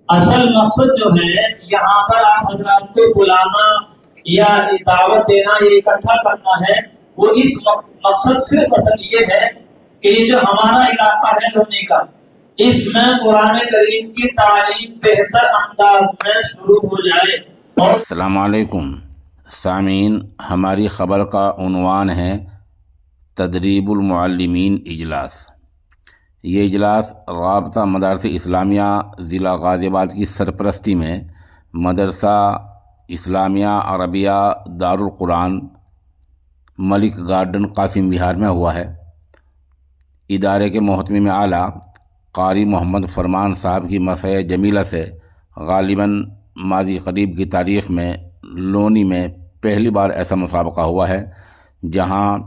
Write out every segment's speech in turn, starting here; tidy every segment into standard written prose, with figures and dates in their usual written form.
اصل مقصد جو ہے یہاں پر آپ حضرات کو بلانا یا دعوت دینا، یہ اکٹھا کرنا ہے، وہ اس مقصد سے اصل یہ ہے کہ یہ جو ہمارا علاقہ ہے دھونے کا، اس میں قرآن کریم کی تعلیم بہتر انداز میں شروع ہو جائے۔ اور السلام علیکم سامعین، ہماری خبر کا عنوان ہے تدریب المعلمین اجلاس۔ یہ اجلاس رابطہ مدارس اسلامیہ ضلع غازی آباد کی سرپرستی میں مدرسہ اسلامیہ عربیہ دارالقرآن ملک گارڈن قاسم بہار میں ہوا ہے۔ ادارے کے محتمم اعلیٰ قاری محمد فرمان صاحب کی مسئلہ جمیلہ سے غالباً ماضی قریب کی تاریخ میں لونی میں پہلی بار ایسا مسابقہ ہوا ہے جہاں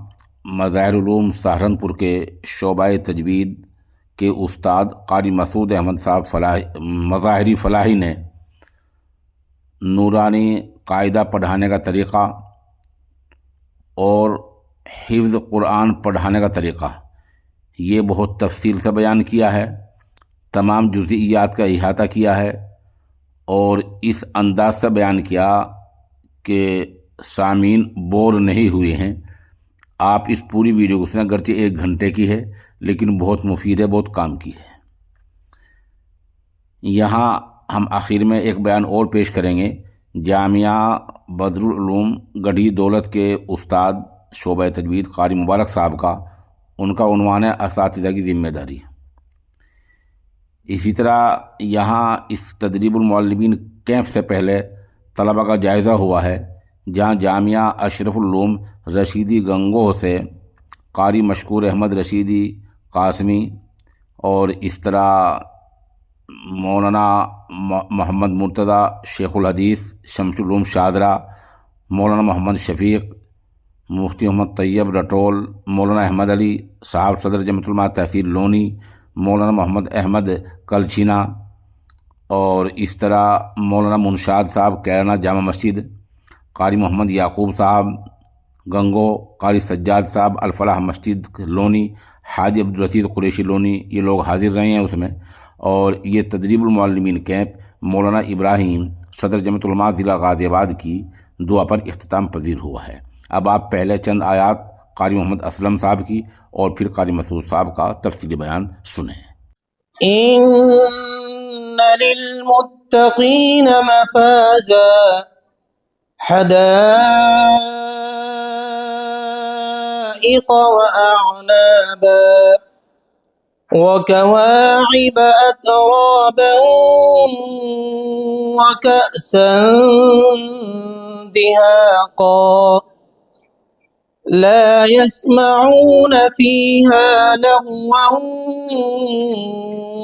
مظاہر علوم سہارنپور کے شعبہ تجوید کے استاد قاری مسعود احمد صاحب مظاہری فلاحی نے نورانی قاعدہ پڑھانے کا طریقہ اور حفظ قرآن پڑھانے کا طریقہ یہ بہت تفصیل سے بیان کیا ہے، تمام جزئیات کا احاطہ کیا ہے اور اس انداز سے بیان کیا کہ سامعین بور نہیں ہوئے ہیں۔ آپ اس پوری ویڈیو کو سنیں، گرچہ 1 گھنٹے کی ہے لیکن بہت مفید ہے، بہت کام کی ہے۔ یہاں ہم آخر میں ایک بیان اور پیش کریں گے جامعہ بدرالعلوم گڑھی دولت کے استاد شعبہ تجوید قاری مبارک صاحب کا، ان کا عنوان ہے اساتذہ کی ذمہ داری۔ اسی طرح یہاں اس تدریب المعلمین کیمپ سے پہلے طلبہ کا جائزہ ہوا ہے، جہاں جامعہ اشرف العلوم رشیدی گنگوہ سے قاری مشکور احمد رشیدی قاسمی اور اس طرح مولانا محمد مرتضیٰ شیخ الحدیث شمس العلوم شاہدرہ، مولانا محمد شفیق، مفتی محمد طیب رٹول، مولانا احمد علی صاحب صدر جمعیت علماء تحصیل لونی، مولانا محمد احمد کلچھینا اور اس طرح مولانا منشاد صاحب کیرانہ جامع مسجد، قاری محمد یعقوب صاحب گنگو، قاری سجاد صاحب الفلاح مسجد لونی، حاجی عبدالرشید قریشی لونی، یہ لوگ حاضر رہے ہیں اس میں۔ اور یہ تدریب المعلمین کیمپ مولانا ابراہیم صدر جمعیت علماء ضلع غازی آباد کی دعا پر اختتام پذیر ہوا ہے۔ اب آپ پہلے چند آیات قاری محمد اسلم صاحب کی اور پھر قاری مسعود صاحب کا تفصیلی بیان سنیں۔ إن للمتقين مفازا حدائق وأعنابا وكواعب أترابا وكأسا دهاقا لا يسمعون فيها لغوا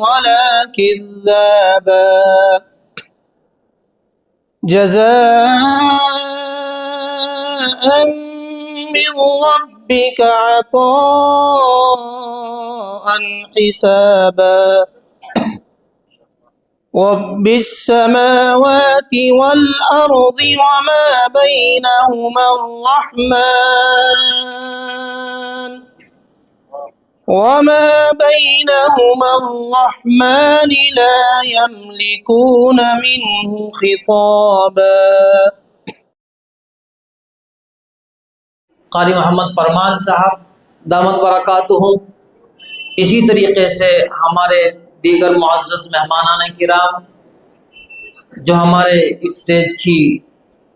ولا كذابا جزاء من ربك عطاء حسابا رب السماوات والأرض وما بينهما الرحمن لا يملكون منه خطابا۔ قاری محمد فرمان صاحب دامت برکاتہم، اسی طریقے سے ہمارے دیگر معزز مہمانان کرام جو ہمارے اسٹیج کی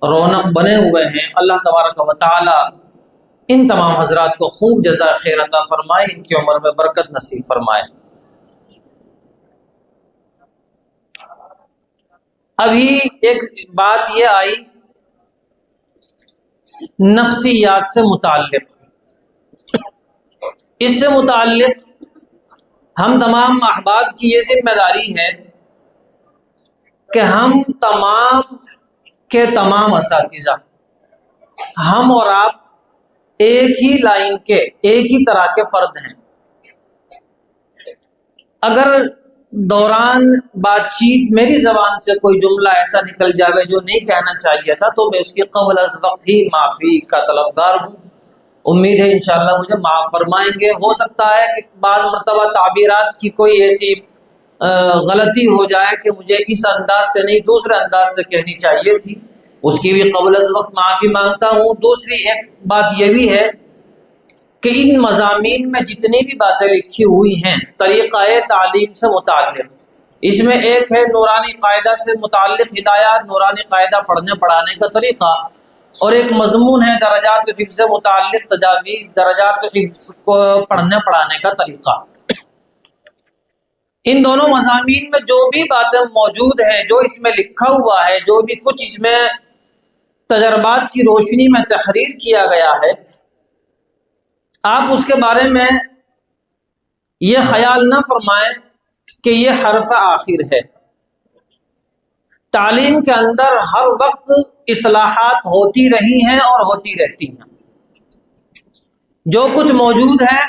رونق بنے ہوئے ہیں، اللہ تبارک و تعالی ان تمام حضرات کو خوب جزائے خیر عطا فرمائے، ان کی عمر میں برکت نصیب فرمائے۔ ابھی ایک بات یہ آئی نفسیات سے متعلق، اس سے متعلق ہم تمام احباب کی یہ ذمہ داری ہے کہ ہم تمام کے تمام اساتذہ، ہم اور آپ ایک ہی لائن کے، ایک ہی طرح کے فرد ہیں۔ اگر دوران بات چیت میری زبان سے کوئی جملہ ایسا نکل جاوے جو نہیں کہنا چاہیے تھا تو میں اس کی قبل از وقت ہی معافی کا طلبگار ہوں۔ امید ہے انشاءاللہ مجھے معاف فرمائیں گے۔ ہو سکتا ہے کہ بعض مرتبہ تعبیرات کی کوئی ایسی غلطی ہو جائے کہ مجھے اس انداز سے نہیں دوسرے انداز سے کہنی چاہیے تھی، اس کی بھی قبل از وقت معافی مانگتا ہوں۔ دوسری ایک بات یہ بھی ہے کہ ان مضامین میں جتنی بھی باتیں لکھی ہوئی ہیں طریقہ تعلیم سے متعلق، اس میں ایک ہے نورانی قاعدہ سے متعلق ہدایات، نورانی قاعدہ پڑھنے پڑھانے کا طریقہ، اور ایک مضمون ہے درجات حفظ سے متعلق تجاویز، درجات حفظ کو پڑھنے پڑھانے کا طریقہ۔ ان دونوں مضامین میں جو بھی باتیں موجود ہیں، جو اس میں لکھا ہوا ہے، جو بھی کچھ اس میں تجربات کی روشنی میں تحریر کیا گیا ہے، آپ اس کے بارے میں یہ خیال نہ فرمائیں کہ یہ حرف آخر ہے۔ تعلیم کے اندر ہر وقت اصلاحات ہوتی رہی ہیں اور ہوتی رہتی ہیں۔ جو کچھ موجود ہے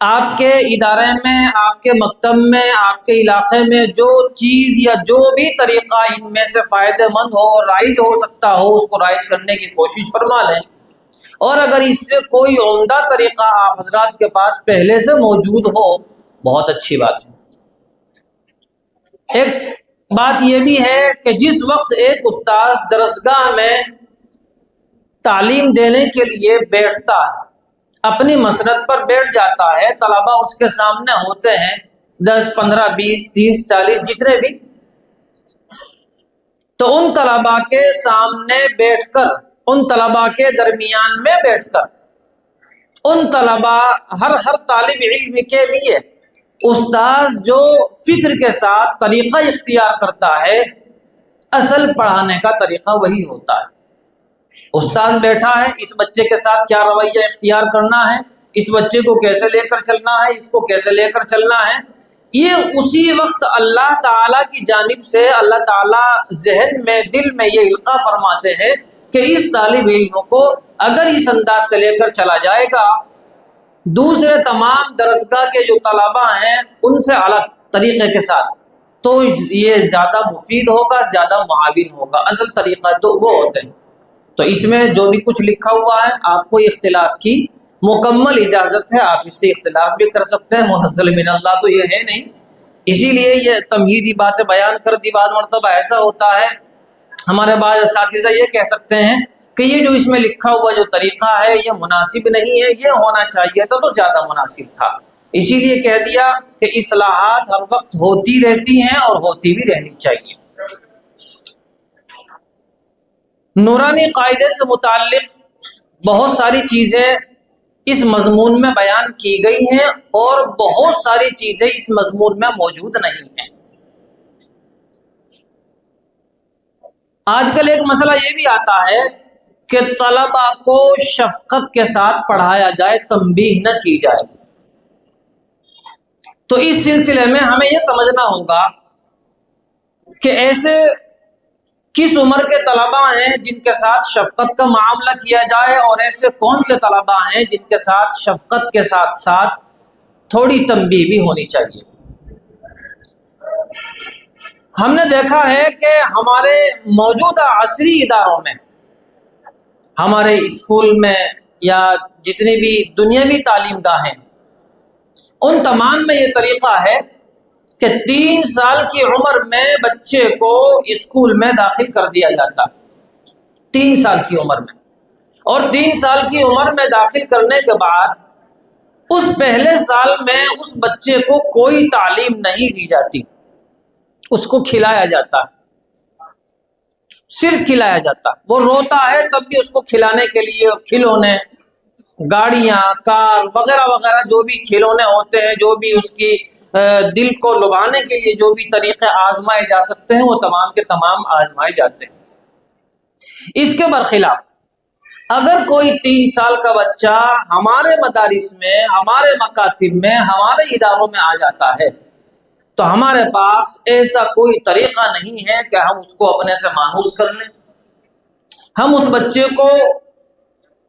آپ کے ادارے میں، آپ کے مکتب میں، آپ کے علاقے میں، جو چیز یا جو بھی طریقہ ان میں سے فائدہ مند ہو اور رائج ہو سکتا ہو، اس کو رائج کرنے کی کوشش فرما لیں، اور اگر اس سے کوئی عمدہ طریقہ آپ حضرات کے پاس پہلے سے موجود ہو، بہت اچھی بات ہے۔ ایک بات یہ بھی ہے کہ جس وقت ایک استاذ درسگاہ میں تعلیم دینے کے لیے بیٹھتا ہے، اپنی مسند پر بیٹھ جاتا ہے، طلباء اس کے سامنے ہوتے ہیں 10 15 20 30 40 جتنے بھی، تو ان طلباء کے سامنے بیٹھ کر، ان طلباء کے درمیان میں بیٹھ کر، ان طلباء ہر طالب علم کے لیے استاذ جو فکر کے ساتھ طریقہ اختیار کرتا ہے، اصل پڑھانے کا طریقہ وہی ہوتا ہے۔ استاد بیٹھا ہے، اس بچے کے ساتھ کیا رویہ اختیار کرنا ہے، اس بچے کو کیسے لے کر چلنا ہے، اس کو کیسے لے کر چلنا ہے، یہ اسی وقت اللہ تعالیٰ کی جانب سے اللہ تعالیٰ ذہن میں، دل میں یہ القاء فرماتے ہیں کہ اس طالب علم کو اگر اس انداز سے لے کر چلا جائے گا، دوسرے تمام درسگاہ کے جو طلباء ہیں ان سے الگ طریقے کے ساتھ، تو یہ زیادہ مفید ہوگا، زیادہ معاون ہوگا۔ اصل طریقہ تو وہ ہوتے ہیں۔ تو اس میں جو بھی کچھ لکھا ہوا ہے، آپ کو اختلاف کی مکمل اجازت ہے، آپ اس سے اختلاف بھی کر سکتے ہیں، منزل من اللہ تو یہ ہے نہیں، اسی لیے یہ تمہیدی باتیں بیان کر دی۔ بعض مرتبہ ایسا ہوتا ہے، ہمارے بعض اساتذہ یہ کہہ سکتے ہیں کہ یہ جو اس میں لکھا ہوا جو طریقہ ہے یہ مناسب نہیں ہے، یہ ہونا چاہیے تھا تو زیادہ مناسب تھا، اسی لیے کہہ دیا کہ اصلاحات ہر وقت ہوتی رہتی ہیں اور ہوتی بھی رہنی چاہیے۔ نورانی قاعدے سے متعلق بہت ساری چیزیں اس مضمون میں بیان کی گئی ہیں اور بہت ساری چیزیں اس مضمون میں موجود نہیں ہیں۔ آج کل ایک مسئلہ یہ بھی آتا ہے کہ طلباء کو شفقت کے ساتھ پڑھایا جائے، تنبیہ نہ کی جائے۔ تو اس سلسلے میں ہمیں یہ سمجھنا ہوگا کہ ایسے کس عمر کے طلباء ہیں جن کے ساتھ شفقت کا معاملہ کیا جائے، اور ایسے کون سے طلباء ہیں جن کے ساتھ شفقت کے ساتھ ساتھ تھوڑی تنبیہ بھی ہونی چاہیے۔ ہم نے دیکھا ہے کہ ہمارے موجودہ عصری اداروں میں، ہمارے اسکول میں یا جتنی بھی دنیاوی تعلیم گاہیں، ان تمام میں یہ طریقہ ہے کہ 3 سال کی عمر میں بچے کو اسکول میں داخل کر دیا جاتا ہے، 3 سال کی عمر میں، اور 3 سال کی عمر میں داخل کرنے کے بعد اس پہلے سال میں اس بچے کو کوئی تعلیم نہیں دی جاتی، اس کو کھلایا جاتا ہے، صرف کھلایا جاتا ہے۔ وہ روتا ہے تب بھی اس کو کھلانے کے لیے کھلونے، گاڑیاں، کار وغیرہ وغیرہ جو بھی کھلونے ہوتے ہیں، جو بھی اس کی دل کو لبھانے کے لیے جو بھی طریقے آزمائے جا سکتے ہیں، وہ تمام کے تمام آزمائے جاتے ہیں۔ اس کے برخلاف اگر کوئی 3 سال کا بچہ ہمارے مدارس میں، ہمارے مکاتب میں، ہمارے اداروں میں آ جاتا ہے، تو ہمارے پاس ایسا کوئی طریقہ نہیں ہے کہ ہم اس کو اپنے سے مانوس کر لیں، ہم اس بچے کو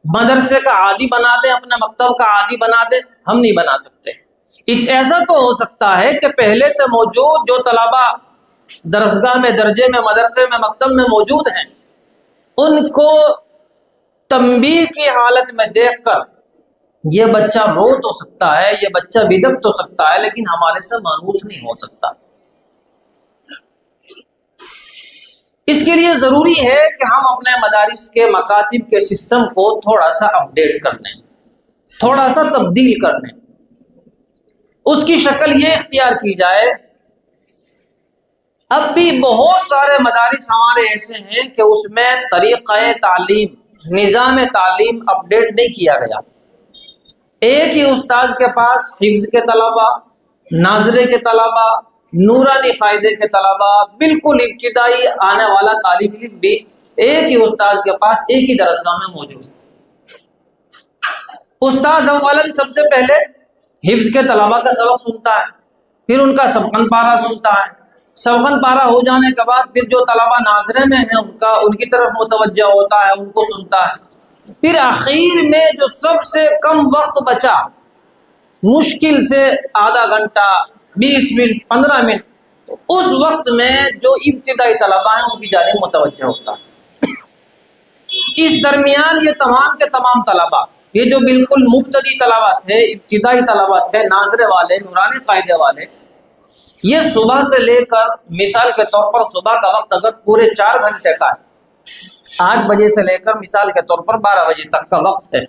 مدرسے کا عادی بنا دیں، اپنے مکتب کا عادی بنا دیں، ہم نہیں بنا سکتے۔ ایک ایسا تو ہو سکتا ہے کہ پہلے سے موجود جو طلباء درسگاہ میں، درجے میں، مدرسے میں، مکتب میں موجود ہیں، ان کو تنبیہ کی حالت میں دیکھ کر یہ بچہ رو تو سکتا ہے، یہ بچہ بدک تو سکتا ہے، لیکن ہمارے سے مانوس نہیں ہو سکتا۔ اس کے لیے ضروری ہے کہ ہم اپنے مدارس کے مکاتب کے سسٹم کو تھوڑا سا اپڈیٹ کر لیں، تھوڑا سا تبدیل کر لیں۔ اس کی شکل یہ اختیار کی جائے، اب بھی بہت سارے مدارس ہمارے ایسے ہیں کہ اس میں طریقہ تعلیم، نظام تعلیم اپڈیٹ نہیں کیا گیا۔ ایک ہی استاذ کے پاس حفظ کے طلبہ، ناظرے کے طلبہ، نورانی قاعدے کے طلبہ، بالکل ابتدائی آنے والا طالب علم بھی ایک ہی استاذ کے پاس ایک ہی درسگاہ میں موجود ہے۔ استاذ اولاً سب سے پہلے حفظ کے طلبہ کا سبق سنتا ہے، پھر ان کا سبقن پارہ سنتا ہے، سبقن پارہ ہو جانے کے بعد پھر جو طلبہ ناظرے میں ہیں ان کی طرف متوجہ ہوتا ہے، ان کو سنتا ہے، پھر آخر میں جو سب سے کم وقت بچا، مشکل سے آدھا گھنٹہ، 20 منٹ، 15 منٹ، اس وقت میں جو ابتدائی طلبہ ہیں ان کی جانب متوجہ ہوتا ہے۔ اس درمیان یہ تمام کے تمام طلبہ، یہ جو بالکل مبتدی طلبہ تھے، ابتدائی طلبہ تھے، ناظرے والے، نورانی قاعدے والے، یہ صبح سے لے کر مثال کے طور پر صبح کا وقت اگر پورے 4 گھنٹے کا ہے، 8 بجے سے لے کر مثال کے طور پر 12 بجے تک کا وقت ہے،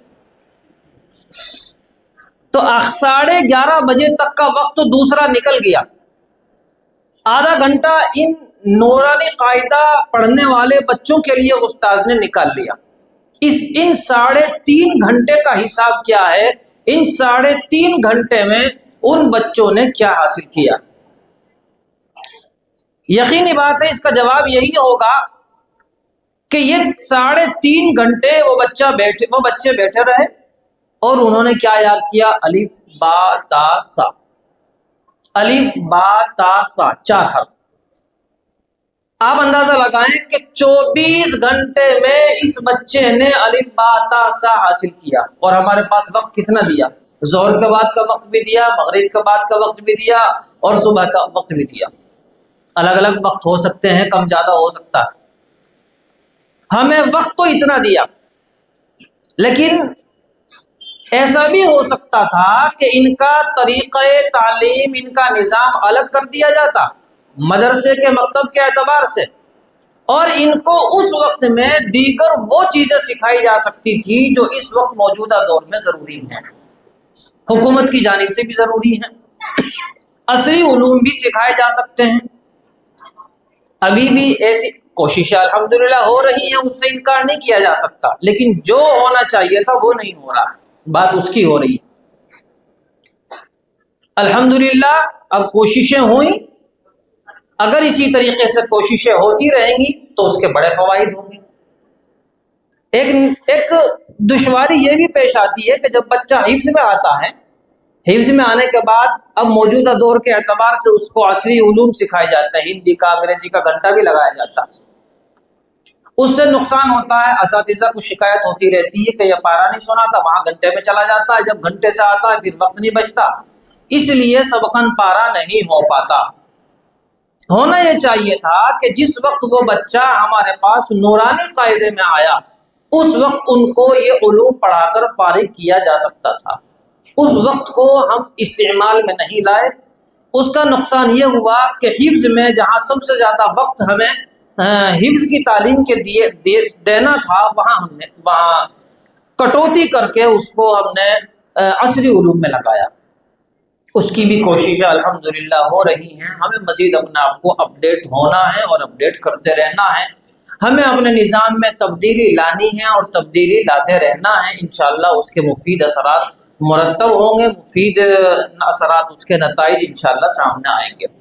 تو 11:30 بجے تک کا وقت دوسرا نکل گیا۔ آدھا گھنٹہ ان نورانی قاعدہ پڑھنے والے بچوں کے لیے استاذ نے نکال لیا۔ ان 3.5 گھنٹے کا حساب کیا ہے؟ ان 3.5 گھنٹے میں ان بچوں نے کیا حاصل کیا؟ یقینی بات ہے اس کا جواب یہی ہوگا کہ یہ 3.5 گھنٹے وہ بچے بیٹھے رہے اور انہوں نے کیا یاد کیا؟ الف با تا سا، الف با تا سا، 4 حرف۔ آپ اندازہ لگائیں کہ 24 گھنٹے میں اس بچے نے الف با تا سا حاصل کیا، اور ہمارے پاس وقت کتنا دیا؟ ظہر کے بعد کا وقت بھی دیا، مغرب کے بعد کا وقت بھی دیا، اور صبح کا وقت بھی دیا۔ الگ الگ وقت ہو سکتے ہیں، کم زیادہ ہو سکتا ہے، ہمیں وقت تو اتنا دیا۔ لیکن ایسا بھی ہو سکتا تھا کہ ان کا طریقہ تعلیم، ان کا نظام الگ کر دیا جاتا مدرسے کے مکتب کے اعتبار سے، اور ان کو اس وقت میں دیگر وہ چیزیں سکھائی جا سکتی تھی جو اس وقت موجودہ دور میں ضروری ہیں، حکومت کی جانب سے بھی ضروری ہیں، عصری علوم بھی سکھائے جا سکتے ہیں۔ ابھی بھی ایسی کوششیں الحمدللہ ہو رہی ہیں، اس سے انکار نہیں کیا جا سکتا، لیکن جو ہونا چاہیے تھا وہ نہیں ہو رہا، بات اس کی ہو رہی ہے۔ الحمدللہ اب کوششیں ہوئیں، اگر اسی طریقے سے کوششیں ہوتی رہیں گی تو اس کے بڑے فوائد ہوں گے۔ ایک دشواری یہ بھی پیش آتی ہے کہ جب بچہ حفظ میں آتا ہے، حفظ میں آنے کے بعد اب موجودہ دور کے اعتبار سے اس کو عصری علوم سکھائے جاتے ہیں، ہندی کا، انگریزی کا گھنٹہ بھی لگایا جاتا ہے، اس سے نقصان ہوتا ہے، اساتذہ کو شکایت ہوتی رہتی ہے کہ یہ پارہ نہیں سنا تھا، وہاں گھنٹے میں چلا جاتا ہے، جب گھنٹے سے آتا ہے پھر وقت نہیں بچتا، اس لیے سبقن پارہ نہیں ہو پاتا۔ ہونا یہ چاہیے تھا کہ جس وقت وہ بچہ ہمارے پاس نورانی قاعدے میں آیا، اس وقت ان کو یہ علوم پڑھا کر فارغ کیا جا سکتا تھا، اس وقت کو ہم استعمال میں نہیں لائے۔ اس کا نقصان یہ ہوا کہ حفظ میں جہاں سب سے زیادہ وقت ہمیں حفظ کی تعلیم کے دینا تھا، وہاں کٹوتی کر کے اس کو ہم نے عصری علوم میں لگایا۔ اس کی بھی کوششیں الحمدللہ ہو رہی ہیں، ہمیں مزید اپنے آپ کو اپڈیٹ ہونا ہے اور اپڈیٹ کرتے رہنا ہے، ہمیں اپنے نظام میں تبدیلی لانی ہے اور تبدیلی لاتے رہنا ہے، انشاءاللہ اس کے مفید اثرات مرتب ہوں گے، مفید اثرات، اس کے نتائج انشاءاللہ سامنے آئیں گے۔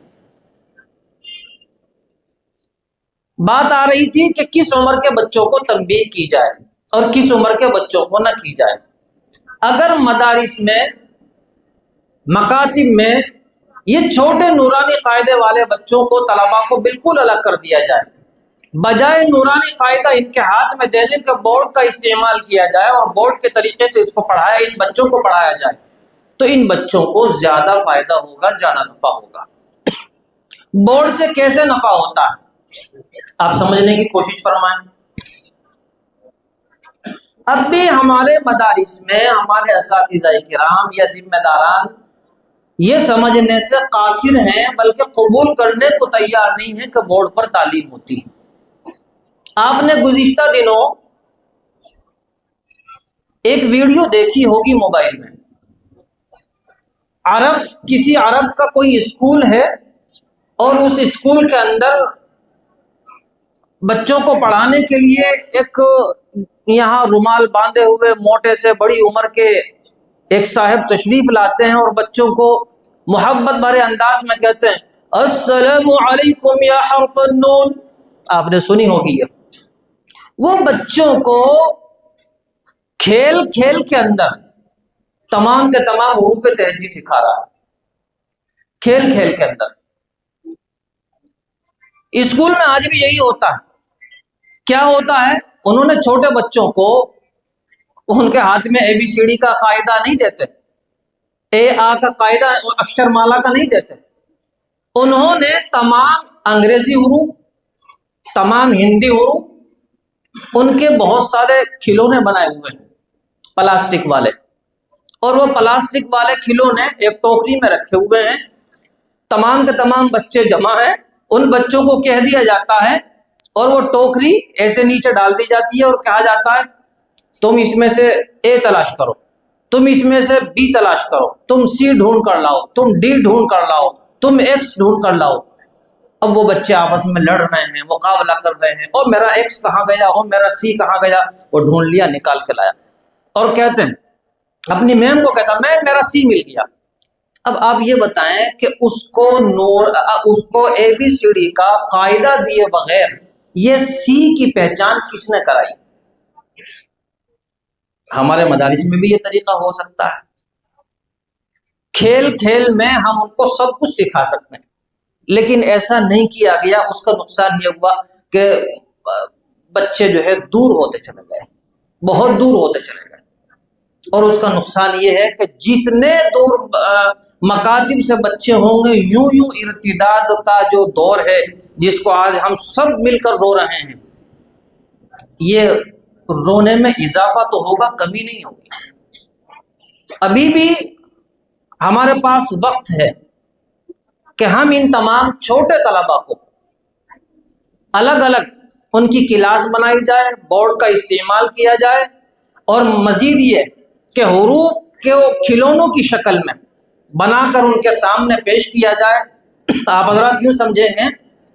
بات آ رہی تھی کہ کس عمر کے بچوں کو تنبیہ کی جائے اور کس عمر کے بچوں کو نہ کی جائے۔ اگر مدارس میں، مکاتب میں یہ چھوٹے نورانی قاعدے والے بچوں کو، طلباء کو بالکل الگ کر دیا جائے، بجائے نورانی قاعدہ ان کے ہاتھ میں دینے کے بورڈ کا استعمال کیا جائے اور بورڈ کے طریقے سے اس کو پڑھایا، ان بچوں کو پڑھایا جائے، تو ان بچوں کو زیادہ فائدہ ہوگا، زیادہ نفع ہوگا۔ بورڈ سے کیسے نفع ہوتا ہے آپ سمجھنے کی کوشش فرمائیں۔ اب بھی ہمارے مدارس میں ہمارے اساتذہ کرام یا ذمہ داران یہ سمجھنے سے قاصر ہیں، بلکہ قبول کرنے کو تیار نہیں ہیں کہ بورڈ پر تعلیم ہوتی ہے۔ آپ نے گزشتہ دنوں ایک ویڈیو دیکھی ہوگی موبائل میں، کسی عرب کا کوئی اسکول ہے اور اس اسکول کے اندر بچوں کو پڑھانے کے لیے ایک یہاں رومال باندھے ہوئے موٹے سے بڑی عمر کے ایک صاحب تشریف لاتے ہیں اور بچوں کو محبت بھرے انداز میں کہتے ہیں السلام علیکم یا حرف النون۔ آپ نے سنی ہوگی یہ۔ وہ بچوں کو کھیل کھیل کے اندر تمام کے تمام حروف تہجی سکھا رہا ہے، کھیل کھیل کے اندر۔ اسکول میں آج بھی یہی ہوتا ہے۔ کیا ہوتا ہے؟ انہوں نے چھوٹے بچوں کو ان کے ہاتھ میں اے بی سی ڈی کا قاعدہ نہیں دیتے، اے آ کا قاعدہ اکشر مالا کا نہیں دیتے، انہوں نے تمام انگریزی حروف، تمام ہندی حروف، ان کے بہت سارے کھلونے بنائے ہوئے ہیں پلاسٹک والے، اور وہ پلاسٹک والے کھلونے ایک ٹوکری میں رکھے ہوئے ہیں۔ تمام کے تمام بچے جمع ہیں، ان بچوں کو کہہ دیا جاتا ہے اور وہ ٹوکری ایسے نیچے ڈال دی جاتی ہے اور کہا جاتا ہے تم اس میں سے اے تلاش کرو، تم اس میں سے بی تلاش کرو، تم سی ڈھونڈ کر لاؤ، تم ڈی ڈھونڈ کر لاؤ، تم ایکس ڈھونڈ کر لاؤ۔ اب وہ بچے آپس میں لڑ رہے ہیں، مقابلہ کر رہے ہیں، اور میرا ایکس کہاں گیا، اور میرا سی کہاں گیا۔ وہ ڈھونڈ لیا، نکال کے لایا، اور کہتے ہیں اپنی میم کو کہتا میم میرا سی مل گیا۔ اب آپ یہ بتائیں کہ اس کو اے بی سی ڈی کا قاعدہ دیے بغیر یہ سی کی پہچان کس نے کرائی؟ ہمارے مدارس میں بھی یہ طریقہ ہو سکتا ہے۔ کھیل کھیل میں ہم ان کو سب کچھ سکھا سکتے ہیں، لیکن ایسا نہیں کیا گیا۔ اس کا نقصان یہ ہوا کہ بچے جو ہے دور ہوتے چلے گئے، بہت دور ہوتے چلے گئے، اور اس کا نقصان یہ ہے کہ جتنے دور مکاتب سے بچے ہوں گے، یوں یوں ارتداد کا جو دور ہے جس کو آج ہم سب مل کر رو رہے ہیں، یہ رونے میں اضافہ تو ہوگا، کمی نہیں ہوگی۔ ابھی بھی ہمارے پاس وقت ہے کہ ہم ان تمام چھوٹے طلباء کو الگ الگ ان کی کلاس بنائی جائے، بورڈ کا استعمال کیا جائے، اور مزید یہ کہ حروف کو کھلونوں کی شکل میں بنا کر ان کے سامنے پیش کیا جائے۔ آپ حضرات یوں سمجھیں گے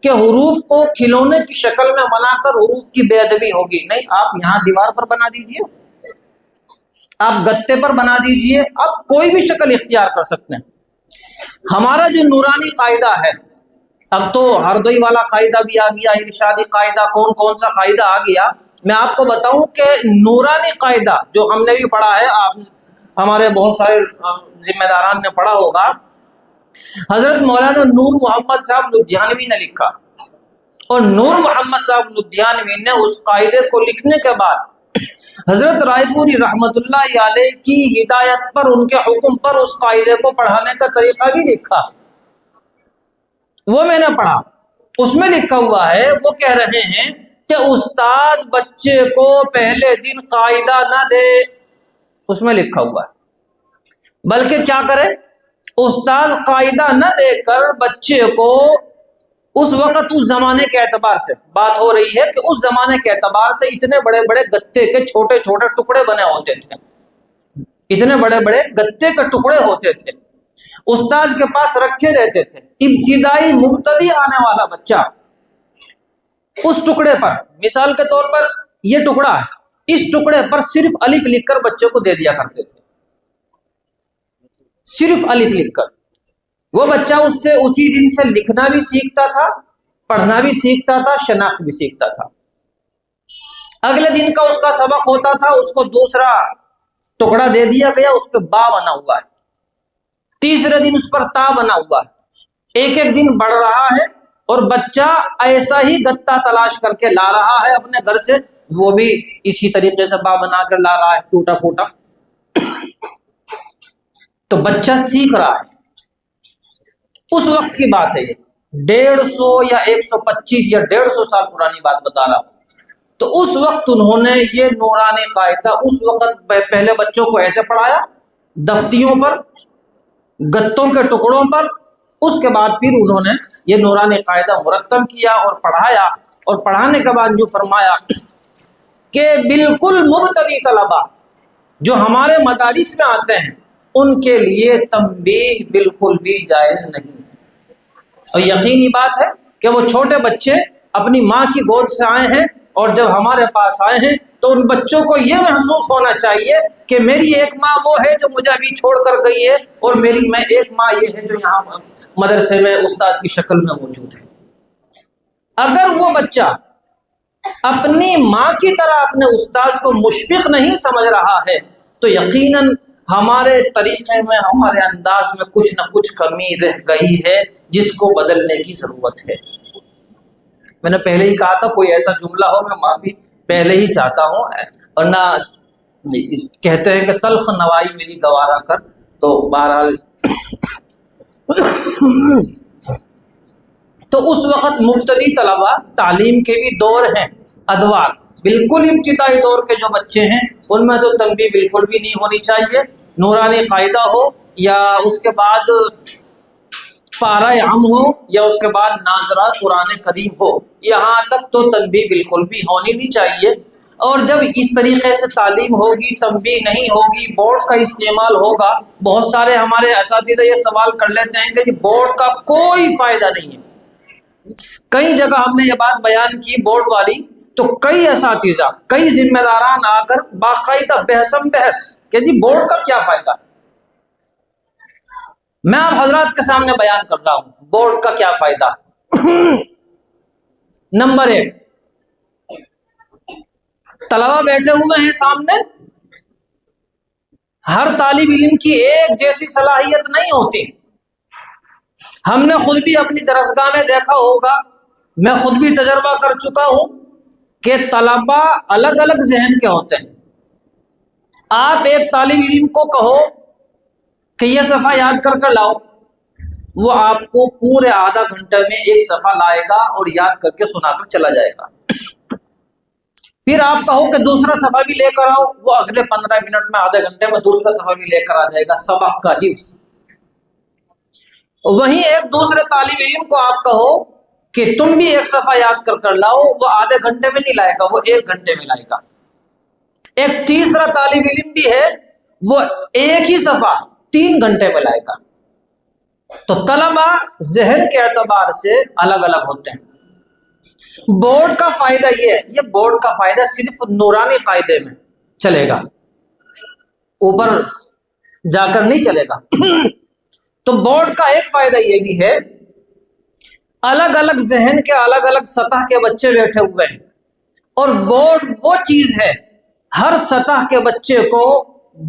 کہ حروف کو کھلونے کی شکل میں بنا کر حروف کی بے ادبی ہوگی، نہیں، آپ یہاں دیوار پر بنا دیجئے، آپ گتے پر بنا دیجئے، آپ کوئی بھی شکل اختیار کر سکتے ہیں۔ ہمارا جو نورانی قاعدہ ہے، اب تو ہردوئی والا قاعدہ بھی آ گیا، ارشادی قاعدہ، کون کون سا قاعدہ آ گیا۔ میں آپ کو بتاؤں کہ نورانی قاعدہ جو ہم نے بھی پڑھا ہے، آپ ہمارے بہت سارے ذمہ داران نے پڑھا ہوگا، حضرت مولانا نور محمد صاحب لدھیانوی نے لکھا، اور نور محمد صاحب لدھیانوی نے اس قاعدے کو لکھنے کے بعد حضرت رائے پوری رحمت اللہ علیہ کی ہدایت پر، ان کے حکم پر اس قاعدے کو پڑھانے کا طریقہ بھی لکھا۔ وہ میں نے پڑھا، اس میں لکھا ہوا ہے، وہ کہہ رہے ہیں کہ استاذ بچے کو پہلے دن قاعدہ نہ دے، اس میں لکھا ہوا ہے، بلکہ کیا کرے، استاذ قاعدہ نہ دے کر بچے کو اس وقت اس زمانے کے اعتبار سے بات ہو رہی ہے کہ اس زمانے کے اعتبار سے اتنے بڑے بڑے گتے کے چھوٹے چھوٹے ٹکڑے بنے ہوتے تھے، اتنے بڑے بڑے گتے کے ٹکڑے ہوتے تھے، استاذ کے پاس رکھے رہتے تھے۔ ابتدائی مبتدی آنے والا بچہ اس ٹکڑے پر، مثال کے طور پر یہ ٹکڑا ہے، اس ٹکڑے پر صرف الف لکھ کر بچے کو دے دیا کرتے تھے، صرف الف لکھ کر۔ وہ بچہ اس سے اسی دن سے لکھنا بھی سیکھتا تھا، پڑھنا بھی سیکھتا تھا، شناخت بھی سیکھتا تھا۔ اگلے دن کا اس کا سبق ہوتا تھا، اس کو دوسرا ٹکڑا دے دیا گیا، اس پہ با بنا ہوا ہے، تیسرے دن اس پر تا بنا ہوا ہے۔ ایک ایک دن بڑھ رہا ہے، اور بچہ ایسا ہی گتا تلاش کر کے لا رہا ہے اپنے گھر سے، وہ بھی اسی طریقے سے با بنا کر لا رہا ہے، ٹوٹا پھوٹا۔ تو بچہ سیکھ رہا ہے۔ اس وقت کی بات ہے، یہ 150 یا 125 یا 150 سال پرانی بات بتا رہا ہوں۔ تو اس وقت انہوں نے یہ نورانی قاعدہ اس وقت پہلے بچوں کو ایسے پڑھایا دفتیوں پر، گتوں کے ٹکڑوں پر، اس کے بعد پھر انہوں نے یہ نورانی قاعدہ مرتب کیا اور پڑھایا، اور پڑھانے کے بعد جو فرمایا کہ بالکل مبتدی طلبہ جو ہمارے مدارس میں آتے ہیں ان کے لیے تنبیہ بالکل بھی جائز نہیں ہے۔ اور یقینی بات ہے کہ وہ چھوٹے بچے اپنی ماں کی گود سے آئے ہیں، اور جب ہمارے پاس آئے ہیں تو ان بچوں کو یہ محسوس ہونا چاہیے کہ میری ایک ماں وہ ہے جو مجھے ابھی چھوڑ کر گئی ہے، اور میں ایک ماں یہ ہے جو یہاں مدرسے میں استاد کی شکل میں موجود ہے۔ اگر وہ بچہ اپنی ماں کی طرح اپنے استاذ کو مشفق نہیں سمجھ رہا ہے تو یقیناً ہمارے طریقے میں، ہمارے انداز میں کچھ نہ کچھ کمی رہ گئی ہے جس کو بدلنے کی ضرورت ہے۔ میں نے پہلے ہی کہا تھا کوئی ایسا جملہ ہو میں معافی پہلے ہی چاہتا ہوں، ورنہ کہتے ہیں کہ تلخ نوائی ملی گوارا کر، تو بہرحال تو اس وقت مبتدی طلبہ تعلیم کے بھی دور ہیں، ادوار، بالکل ابتدائی دور کے جو بچے ہیں ان میں تو تنبیہ بالکل بھی نہیں ہونی چاہیے، نورانی قاعدہ ہو یا اس کے بعد پارہ عام ہو یا اس کے بعد ناظرہ قرآن کریم ہو، یہاں تک تو تنبیہ بالکل بھی ہونی نہیں چاہیے۔ اور جب اس طریقے سے تعلیم ہوگی، تنبیہ نہیں ہوگی، بورڈ کا استعمال ہوگا، بہت سارے ہمارے اساتذہ یہ سوال کر لیتے ہیں کہ بورڈ کا کوئی فائدہ نہیں ہے۔ کئی جگہ ہم نے یہ بات بیان کی بورڈ والی، تو کئی اساتذہ، کئی ذمہ داران آ کر باقاعدہ بحث کہ جی بورڈ کا کیا فائدہ۔ میں آپ حضرات کے سامنے بیان کر رہا ہوں بورڈ کا کیا فائدہ۔ نمبر 1، طلبہ بیٹھے ہوئے ہیں سامنے، ہر طالب علم کی ایک جیسی صلاحیت نہیں ہوتی۔ ہم نے خود بھی اپنی درسگاہ میں دیکھا ہوگا، میں خود بھی تجربہ کر چکا ہوں کہ طلبہ الگ الگ ذہن کے ہوتے ہیں۔ آپ ایک طالب علم کو کہو کہ یہ صفحہ یاد کر کے لاؤ، وہ آپ کو پورے آدھا گھنٹے میں ایک صفحہ لائے گا اور یاد کر کے سنا کر چلا جائے گا۔ پھر آپ کہو کہ دوسرا صفحہ بھی لے کر آؤ، وہ اگلے 15 منٹ میں، آدھے گھنٹے میں دوسرا صفحہ بھی لے کر آ جائے گا، سبق کا حفظ۔ وہیں ایک دوسرے طالب علم کو آپ کہو کہ تم بھی ایک صفحہ یاد کر کر لاؤ، وہ آدھے گھنٹے میں نہیں لائے گا، وہ 1 گھنٹے میں لائے گا۔ ایک تیسرا طالب علم بھی ہے، وہ ایک ہی صفحہ 3 گھنٹے میں لائے گا۔ تو طلبہ ذہن کے اعتبار سے الگ الگ ہوتے ہیں۔ بورڈ کا فائدہ یہ ہے، یہ بورڈ کا فائدہ صرف نورانی قاعدے میں چلے گا، اوپر جا کر نہیں چلے گا۔ تو بورڈ کا ایک فائدہ یہ بھی ہے، الگ الگ ذہن کے، الگ الگ سطح کے بچے بیٹھے ہوئے ہیں، اور بورڈ وہ چیز ہے، ہر سطح کے بچے کو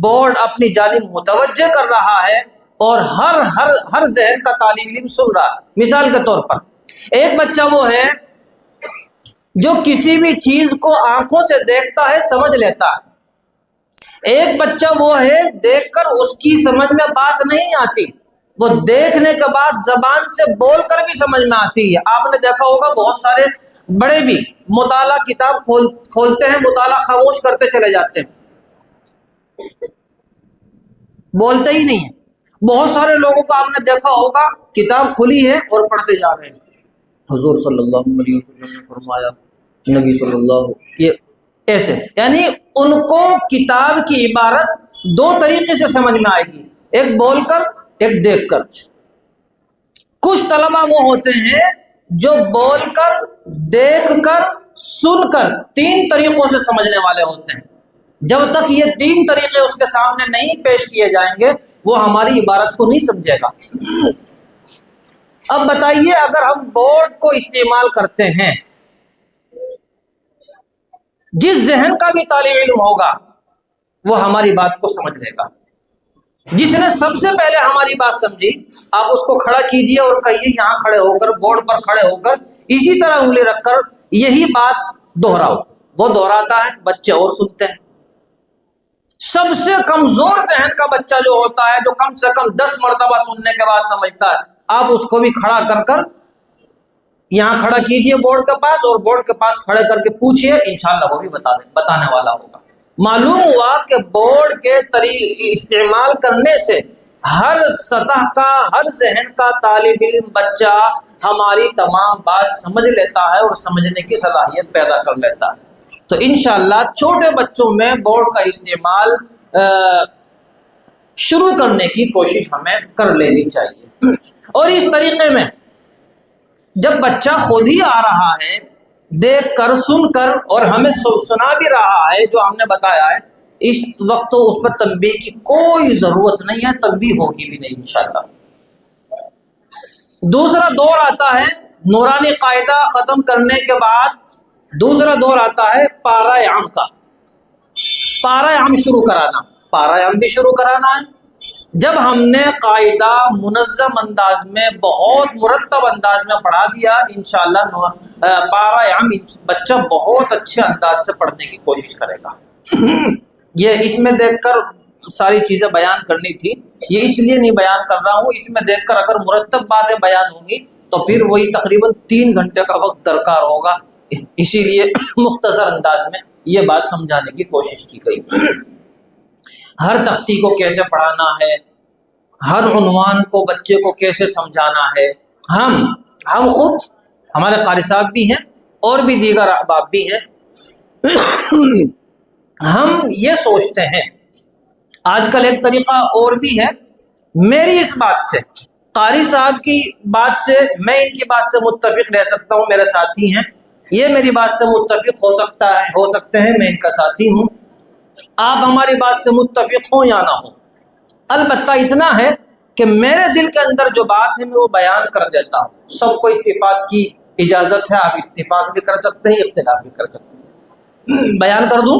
بورڈ اپنی جانب متوجہ کر رہا ہے، اور ہر ذہن کا طالب علم سن رہا ہے۔ مثال کے طور پر ایک بچہ وہ ہے جو کسی بھی چیز کو آنکھوں سے دیکھتا ہے، سمجھ لیتا ہے۔ ایک بچہ وہ ہے دیکھ کر اس کی سمجھ میں بات نہیں آتی، وہ دیکھنے کے بعد زبان سے بول کر بھی سمجھ میں آتی ہے۔ آپ نے دیکھا ہوگا بہت سارے بڑے بھی مطالعہ کتاب کھولتے ہیں، مطالعہ خاموش کرتے چلے جاتے ہیں، بولتے ہی نہیں ہیں۔ بہت سارے لوگوں کو آپ نے دیکھا ہوگا کتاب کھلی ہے اور پڑھتے جا رہے ہیں، حضور صلی اللہ علیہ وسلم نے فرمایا، نبی صلی اللہ، یہ ایسے، یعنی ان کو کتاب کی عبارت 2 طریقے سے سمجھ میں آئے گی، ایک بول کر، ایک دیکھ کر۔ کچھ طلبہ وہ ہوتے ہیں جو بول کر، دیکھ کر، سن کر 3 طریقوں سے سمجھنے والے ہوتے ہیں۔ جب تک یہ 3 طریقے اس کے سامنے نہیں پیش کیے جائیں گے وہ ہماری عبارت کو نہیں سمجھے گا۔ اب بتائیے اگر ہم بورڈ کو استعمال کرتے ہیں، جس ذہن کا بھی طالب علم ہوگا وہ ہماری بات کو سمجھ لے گا۔ جس نے سب سے پہلے ہماری بات سمجھی، آپ اس کو کھڑا کیجئے اور کہیے یہاں کھڑے ہو کر، بورڈ پر کھڑے ہو کر اسی طرح انگلی رکھ کر یہی بات دہراؤ، وہ دہراتا ہے، بچے اور سنتے ہیں۔ سب سے کمزور ذہن کا بچہ جو ہوتا ہے، جو کم سے کم 10 مرتبہ سننے کے بعد سمجھتا ہے، آپ اس کو بھی کھڑا کر کر یہاں کھڑا کیجئے بورڈ کے پاس اور بورڈ کے پاس کھڑے کر کے پوچھئے، انشاءاللہ وہ بھی بتانے والا ہوگا۔ معلوم ہوا کہ بورڈ کے استعمال کرنے سے ہر سطح کا، ہر ذہن کا طالب علم بچہ ہماری تمام بات سمجھ لیتا ہے اور سمجھنے کی صلاحیت پیدا کر لیتا ہے۔ تو انشاءاللہ چھوٹے بچوں میں بورڈ کا استعمال شروع کرنے کی کوشش ہمیں کر لینی چاہیے۔ اور اس طریقے میں جب بچہ خود ہی آ رہا ہے، دیکھ کر، سن کر، اور ہمیں سنا بھی رہا ہے جو ہم نے بتایا ہے، اس وقت تو اس پر تنبیہ کی کوئی ضرورت نہیں ہے، تنبیہ ہوگی بھی نہیں انشاءاللہ۔ دوسرا دور آتا ہے نورانی قاعدہ ختم کرنے کے بعد، دوسرا دور آتا ہے پارہ عام کا۔ پارہ عام شروع کرانا، پارہ عام بھی شروع کرانا ہے۔ جب ہم نے قاعدہ منظم انداز میں، بہت مرتب انداز میں پڑھا دیا، انشاءاللہ پارہ عام بچہ بہت اچھے انداز سے پڑھنے کی کوشش کرے گا۔ یہ اس میں دیکھ کر ساری چیزیں بیان کرنی تھی، یہ اس لیے نہیں بیان کر رہا ہوں، اس میں دیکھ کر اگر مرتب باتیں بیان ہوں گی تو پھر وہی تقریباً 3 گھنٹے کا وقت درکار ہوگا، اسی لیے مختصر انداز میں یہ بات سمجھانے کی کوشش کی گئی۔ ہر تختی کو کیسے پڑھانا ہے، ہر عنوان کو بچے کو کیسے سمجھانا ہے، ہم خود، ہمارے قاری صاحب بھی ہیں اور بھی دیگر احباب بھی ہیں، ہم یہ سوچتے ہیں، آج کل ایک طریقہ اور بھی ہے، میری اس بات سے، قاری صاحب کی بات سے، میں ان کی بات سے متفق رہ سکتا ہوں، میرے ساتھی ہیں، یہ میری بات سے متفق ہو سکتے ہیں، میں ان کا ساتھی ہوں، آپ ہماری بات سے متفق ہوں یا نہ ہوں، البتہ اتنا ہے کہ میرے دل کے اندر جو بات ہے میں وہ بیان کر دیتا ہوں۔ سب کو اتفاق کی اجازت ہے، آپ اتفاق بھی کر سکتے ہیں، اختلاف بھی کر سکتے ہیں۔ بیان کر دوں،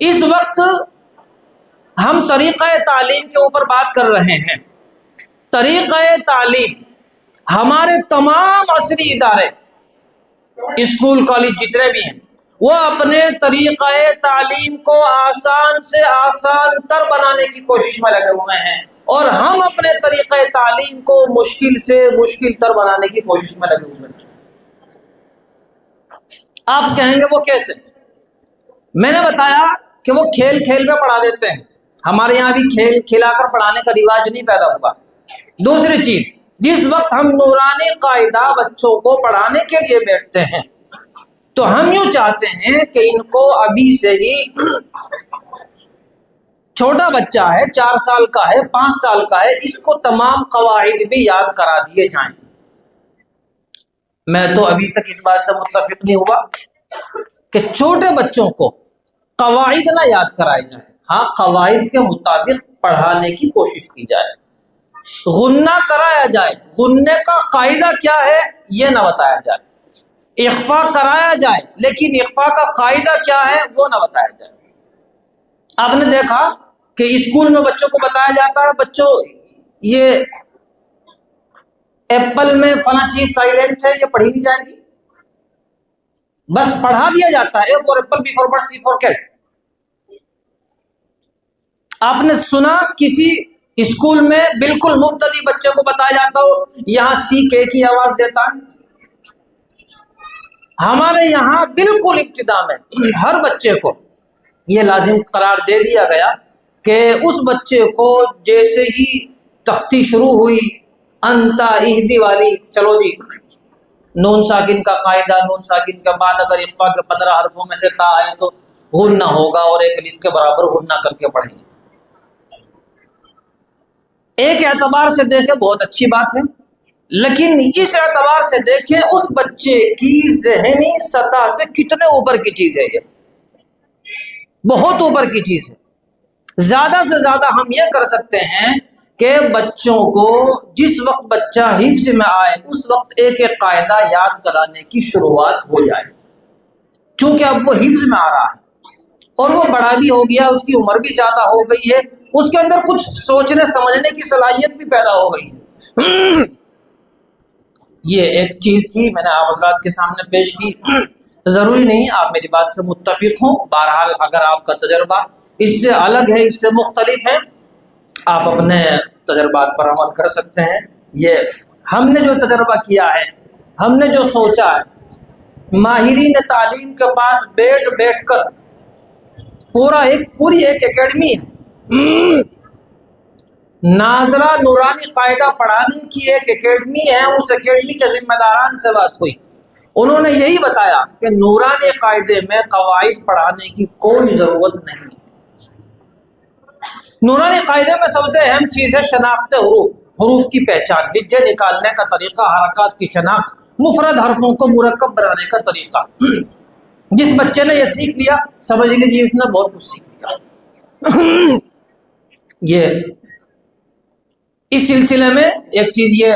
اس وقت ہم طریقہ تعلیم کے اوپر بات کر رہے ہیں۔ طریقہ تعلیم، ہمارے تمام عصری ادارے، اسکول کالج جتنے بھی ہیں، وہ اپنے طریقہ تعلیم کو آسان سے آسان تر بنانے کی کوشش میں لگے ہوئے ہیں، اور ہم اپنے طریقہ تعلیم کو مشکل سے مشکل تر بنانے کی کوشش میں لگے ہوئے ہیں۔ آپ کہیں گے وہ کیسے؟ میں نے بتایا کہ وہ کھیل کھیل میں پڑھا دیتے ہیں، ہمارے یہاں بھی کھیل کھلا کر پڑھانے کا رواج نہیں پیدا ہوا۔ دوسری چیز، جس وقت ہم نورانی قاعدہ بچوں کو پڑھانے کے لیے بیٹھتے ہیں تو ہم یوں چاہتے ہیں کہ ان کو ابھی سے ہی، چھوٹا بچہ ہے، 4 سال کا ہے، 5 سال کا ہے، اس کو تمام قواعد بھی یاد کرا دیے جائیں۔ میں تو ابھی تک اس بات سے متفق نہیں ہوا کہ چھوٹے بچوں کو قواعد نہ یاد کرائے جائیں، ہاں قواعد کے مطابق پڑھانے کی کوشش کی جائے، غنہ کرایا جائے، غنے کا قاعدہ کیا ہے یہ نہ بتایا جائے، اخفاء کرایا جائے لیکن اخفاء کا قاعدہ کیا ہے وہ نہ بتایا جائے۔ آپ نے دیکھا کہ اسکول میں بچوں کو بتایا جاتا ہے، بچوں یہ ایپل میں فلاں چیز سائلنٹ ہے، یہ پڑھی نہیں جائے گی، بس پڑھا دیا جاتا ہے، A for apple, B for bird, C for cat۔ آپ نے سنا کسی اسکول میں بالکل مبتدی بچے کو بتایا جاتا ہو یہاں C K کی آواز دیتا ہے؟ ہمارے یہاں بالکل ابتدا میں ہر بچے کو یہ لازم قرار دے دیا گیا کہ اس بچے کو جیسے ہی تختی شروع ہوئی، انتا اہدی والی، چلو جی نون ساکن کا قاعدہ، نون ساکن کے بعد اگر اخفاء کے 15 حرفوں میں سے تا آئے تو غنہ ہوگا اور ایک الف کے برابر غنہ کر کے پڑھیں گے۔ ایک اعتبار سے دیکھیں بہت اچھی بات ہے، لیکن اس اعتبار سے دیکھیں اس بچے کی ذہنی سطح سے کتنے اوپر کی چیز ہے، یہ بہت اوپر کی چیز ہے۔ زیادہ سے زیادہ ہم یہ کر سکتے ہیں کہ بچوں کو جس وقت بچہ حفظ میں آئے اس وقت ایک ایک قاعدہ یاد کرانے کی شروعات ہو جائے، چونکہ اب وہ حفظ میں آ رہا ہے اور وہ بڑا بھی ہو گیا، اس کی عمر بھی زیادہ ہو گئی ہے، اس کے اندر کچھ سوچنے سمجھنے کی صلاحیت بھی پیدا ہو گئی ہے۔ یہ ایک چیز تھی میں نے آپ حضرات کے سامنے پیش کی، ضروری نہیں آپ میری بات سے متفق ہوں، بہرحال اگر آپ کا تجربہ اس سے الگ ہے، اس سے مختلف ہے، آپ اپنے تجربات پر عمل کر سکتے ہیں۔ یہ ہم نے جو تجربہ کیا ہے، ہم نے جو سوچا ہے ماہرین تعلیم کے پاس بیٹھ کر پوری ایک اکیڈمی ہے، ناظرہ نورانی قاعدہ پڑھانے کی ایک اکیڈمی ہے، اس اکیڈمی کے ذمہ داران سے بات ہوئی، انہوں نے یہی بتایا کہ نورانی قاعدے میں قواعد پڑھانے کی کوئی ضرورت نہیں۔ نورانی قاعدے میں سب سے اہم چیز ہے شناخت حروف کی پہچان، ہجے نکالنے کا طریقہ، حرکات کی شناخت، مفرد حرفوں کو مرکب بنانے کا طریقہ۔ جس بچے نے یہ سیکھ لیا سمجھ لیجیے اس نے بہت کچھ سیکھ لیا۔ یہ اس سلسلے میں ایک چیز یہ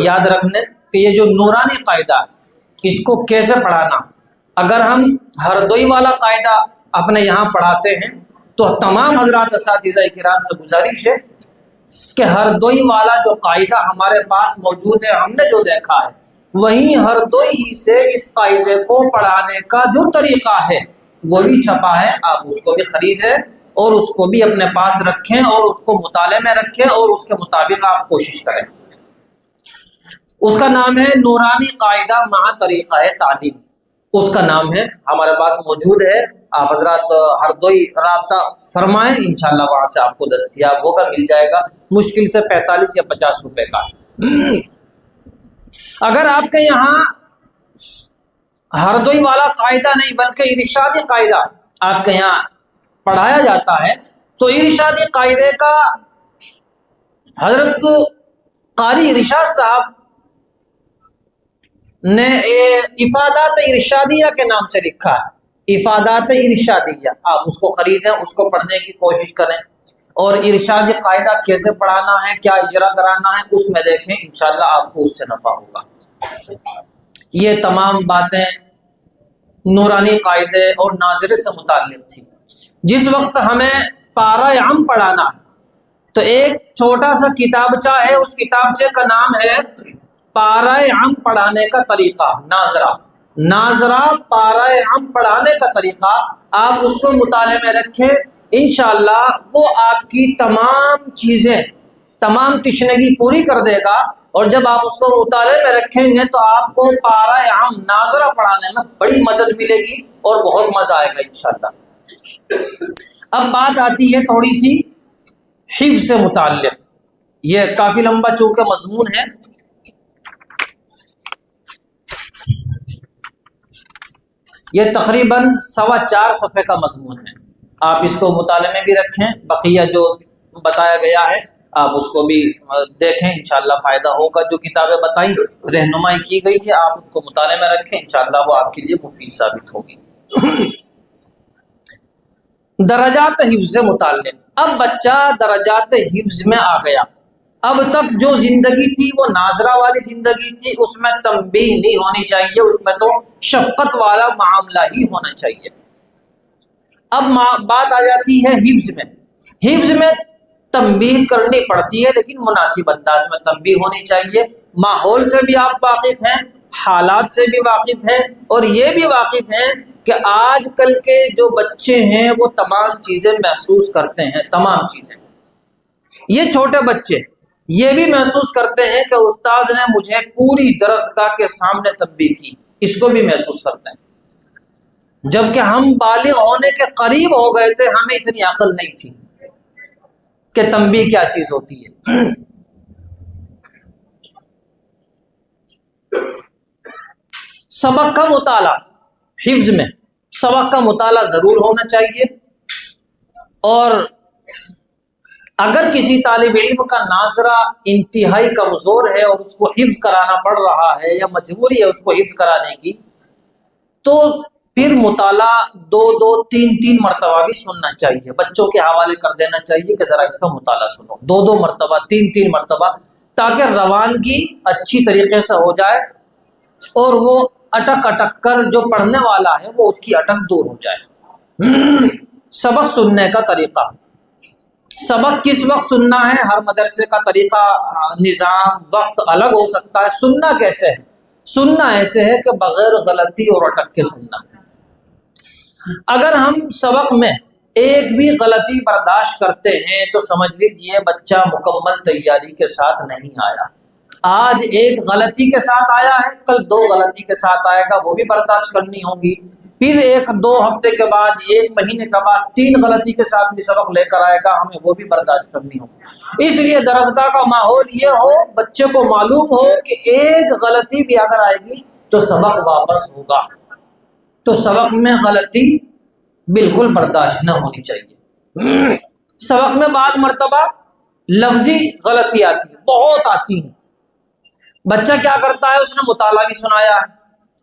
یاد رکھنے کہ یہ جو نورانی قاعدہ اس کو کیسے پڑھانا، اگر ہم ہر دوئی والا قاعدہ اپنے یہاں پڑھاتے ہیں تو تمام حضرات اساتذہ کرام سے گزارش ہے کہ ہر دوئی والا جو قاعدہ ہمارے پاس موجود ہے، ہم نے جو دیکھا ہے وہیں ہر دوئی سے اس قاعدے کو پڑھانے کا جو طریقہ ہے وہ بھی چھپا ہے، آپ اس کو بھی خریدیں اور اس کو بھی اپنے پاس رکھیں اور اس کو مطالعے میں رکھیں اور اس کے مطابق آپ کوشش کریں۔ اس کا نام ہے نورانی قاعدہ مع طریقہ تعلیم، اس کا نام ہے، ہمارے پاس موجود ہے، آپ حضرات ہر دوئی رابطہ فرمائیں، انشاءاللہ وہاں سے آپ کو دستیاب ہوگا، مل جائے گا، مشکل سے 45 یا 50 روپے کا۔ اگر آپ کے یہاں ہر دوئی والا قاعدہ نہیں بلکہ ارشادی قاعدہ آپ کے یہاں پڑھایا جاتا ہے تو ارشادی قاعدے کا حضرت قاری ارشاد صاحب نے افادات ارشادیہ کے نام سے لکھا ہے، افادات ارشادیہ، آپ اس کو خریدیں، اس کو پڑھنے کی کوشش کریں اور ارشادی قاعدہ کیسے پڑھانا ہے، کیا اجرا کرانا ہے، اس میں دیکھیں، انشاءاللہ آپ کو اس سے نفع ہوگا۔ یہ تمام باتیں نورانی قاعدے اور ناظرے سے متعلق تھی۔ جس وقت ہمیں پارہ عام پڑھانا ہے تو ایک چھوٹا سا کتابچہ ہے، اس کتابچے کا نام ہے پارہ عام پڑھانے کا طریقہ، ناظرہ پارہ عام پڑھانے کا طریقہ، آپ اس کو مطالعے میں رکھیں، انشاءاللہ وہ آپ کی تمام چیزیں، تمام تشنگی پوری کر دے گا، اور جب آپ اس کو مطالعے میں رکھیں گے تو آپ کو پارہ عام ناظرہ پڑھانے میں بڑی مدد ملے گی اور بہت مزہ آئے گا انشاءاللہ۔ اب بات آتی ہے تھوڑی سی حفظ سے متعلق، یہ کافی لمبا چونکہ مضمون ہے، یہ تقریباً 4.25 صفحے کا مضمون ہے، آپ اس کو مطالعے میں بھی رکھیں، بقیہ جو بتایا گیا ہے آپ اس کو بھی دیکھیں، انشاءاللہ فائدہ ہوگا، جو کتابیں بتائیں رہنمائی کی گئی ہے آپ ان کو مطالعے میں رکھیں، انشاءاللہ وہ آپ کے لیے مفید ثابت ہوگی۔ درجات حفظ سے متعلق، اب بچہ درجات حفظ میں آ گیا، اب تک جو زندگی تھی وہ ناظرہ والی زندگی تھی، اس میں تنبیہ نہیں ہونی چاہیے، اس میں تو شفقت والا معاملہ ہی ہونا چاہیے۔ اب بات آ جاتی ہے حفظ میں، حفظ میں تنبیہ کرنی پڑتی ہے لیکن مناسب انداز میں تنبیہ ہونی چاہیے، ماحول سے بھی آپ واقف ہیں، حالات سے بھی واقف ہیں، اور یہ بھی واقف ہیں کہ آج کل کے جو بچے ہیں وہ تمام چیزیں محسوس کرتے ہیں، تمام چیزیں، یہ چھوٹے بچے یہ بھی محسوس کرتے ہیں کہ استاد نے مجھے پوری درسگاہ کے سامنے تنبیہ کی، اس کو بھی محسوس کرتے ہیں، جبکہ ہم بالغ ہونے کے قریب ہو گئے تھے، ہمیں اتنی عقل نہیں تھی کہ تنبیہ کیا چیز ہوتی ہے۔ سبق کا مطالعہ، حفظ میں سبق کا مطالعہ ضرور ہونا چاہیے، اور اگر کسی طالب علم کا ناظرہ انتہائی کمزور ہے اور اس کو حفظ کرانا پڑ رہا ہے یا مجبوری ہے اس کو حفظ کرانے کی، تو پھر مطالعہ 2-3 مرتبہ بھی سننا چاہیے، بچوں کے حوالے کر دینا چاہیے کہ ذرا اس کا مطالعہ سنو، 2 مرتبہ 3 مرتبہ، تاکہ روانگی اچھی طریقے سے ہو جائے اور وہ اٹک کر جو پڑھنے والا ہے وہ اس کی اٹک دور ہو جائے۔ سبق سننے کا طریقہ، سبق کس وقت سننا ہے، ہر مدرسے کا طریقہ، نظام، وقت الگ ہو سکتا ہے۔ سننا کیسے ہے؟ سننا ایسے ہے کہ بغیر غلطی اور اٹک کے سننا ہے۔ اگر ہم سبق میں ایک بھی غلطی برداشت کرتے ہیں تو سمجھ لیجئے بچہ مکمل تیاری کے ساتھ نہیں آیا۔ آج ایک غلطی کے ساتھ آیا ہے، کل 2 غلطی کے ساتھ آئے گا، وہ بھی برداشت کرنی ہوگی، پھر 1-2 ہفتے کے بعد 1 مہینے کے بعد 3 غلطی کے ساتھ بھی سبق لے کر آئے گا، ہمیں وہ بھی برداشت کرنی ہوگی۔ اس لیے درسگاہ کا ماحول یہ ہو، بچے کو معلوم ہو کہ ایک غلطی بھی اگر آئے گی تو سبق واپس ہوگا، تو سبق میں غلطی بالکل برداشت نہ ہونی چاہیے۔ سبق میں بعض مرتبہ لفظی غلطی آتی ہے، بہت آتی ہے۔ بچہ کیا کرتا ہے، اس نے مطالعہ بھی سنایا ہے،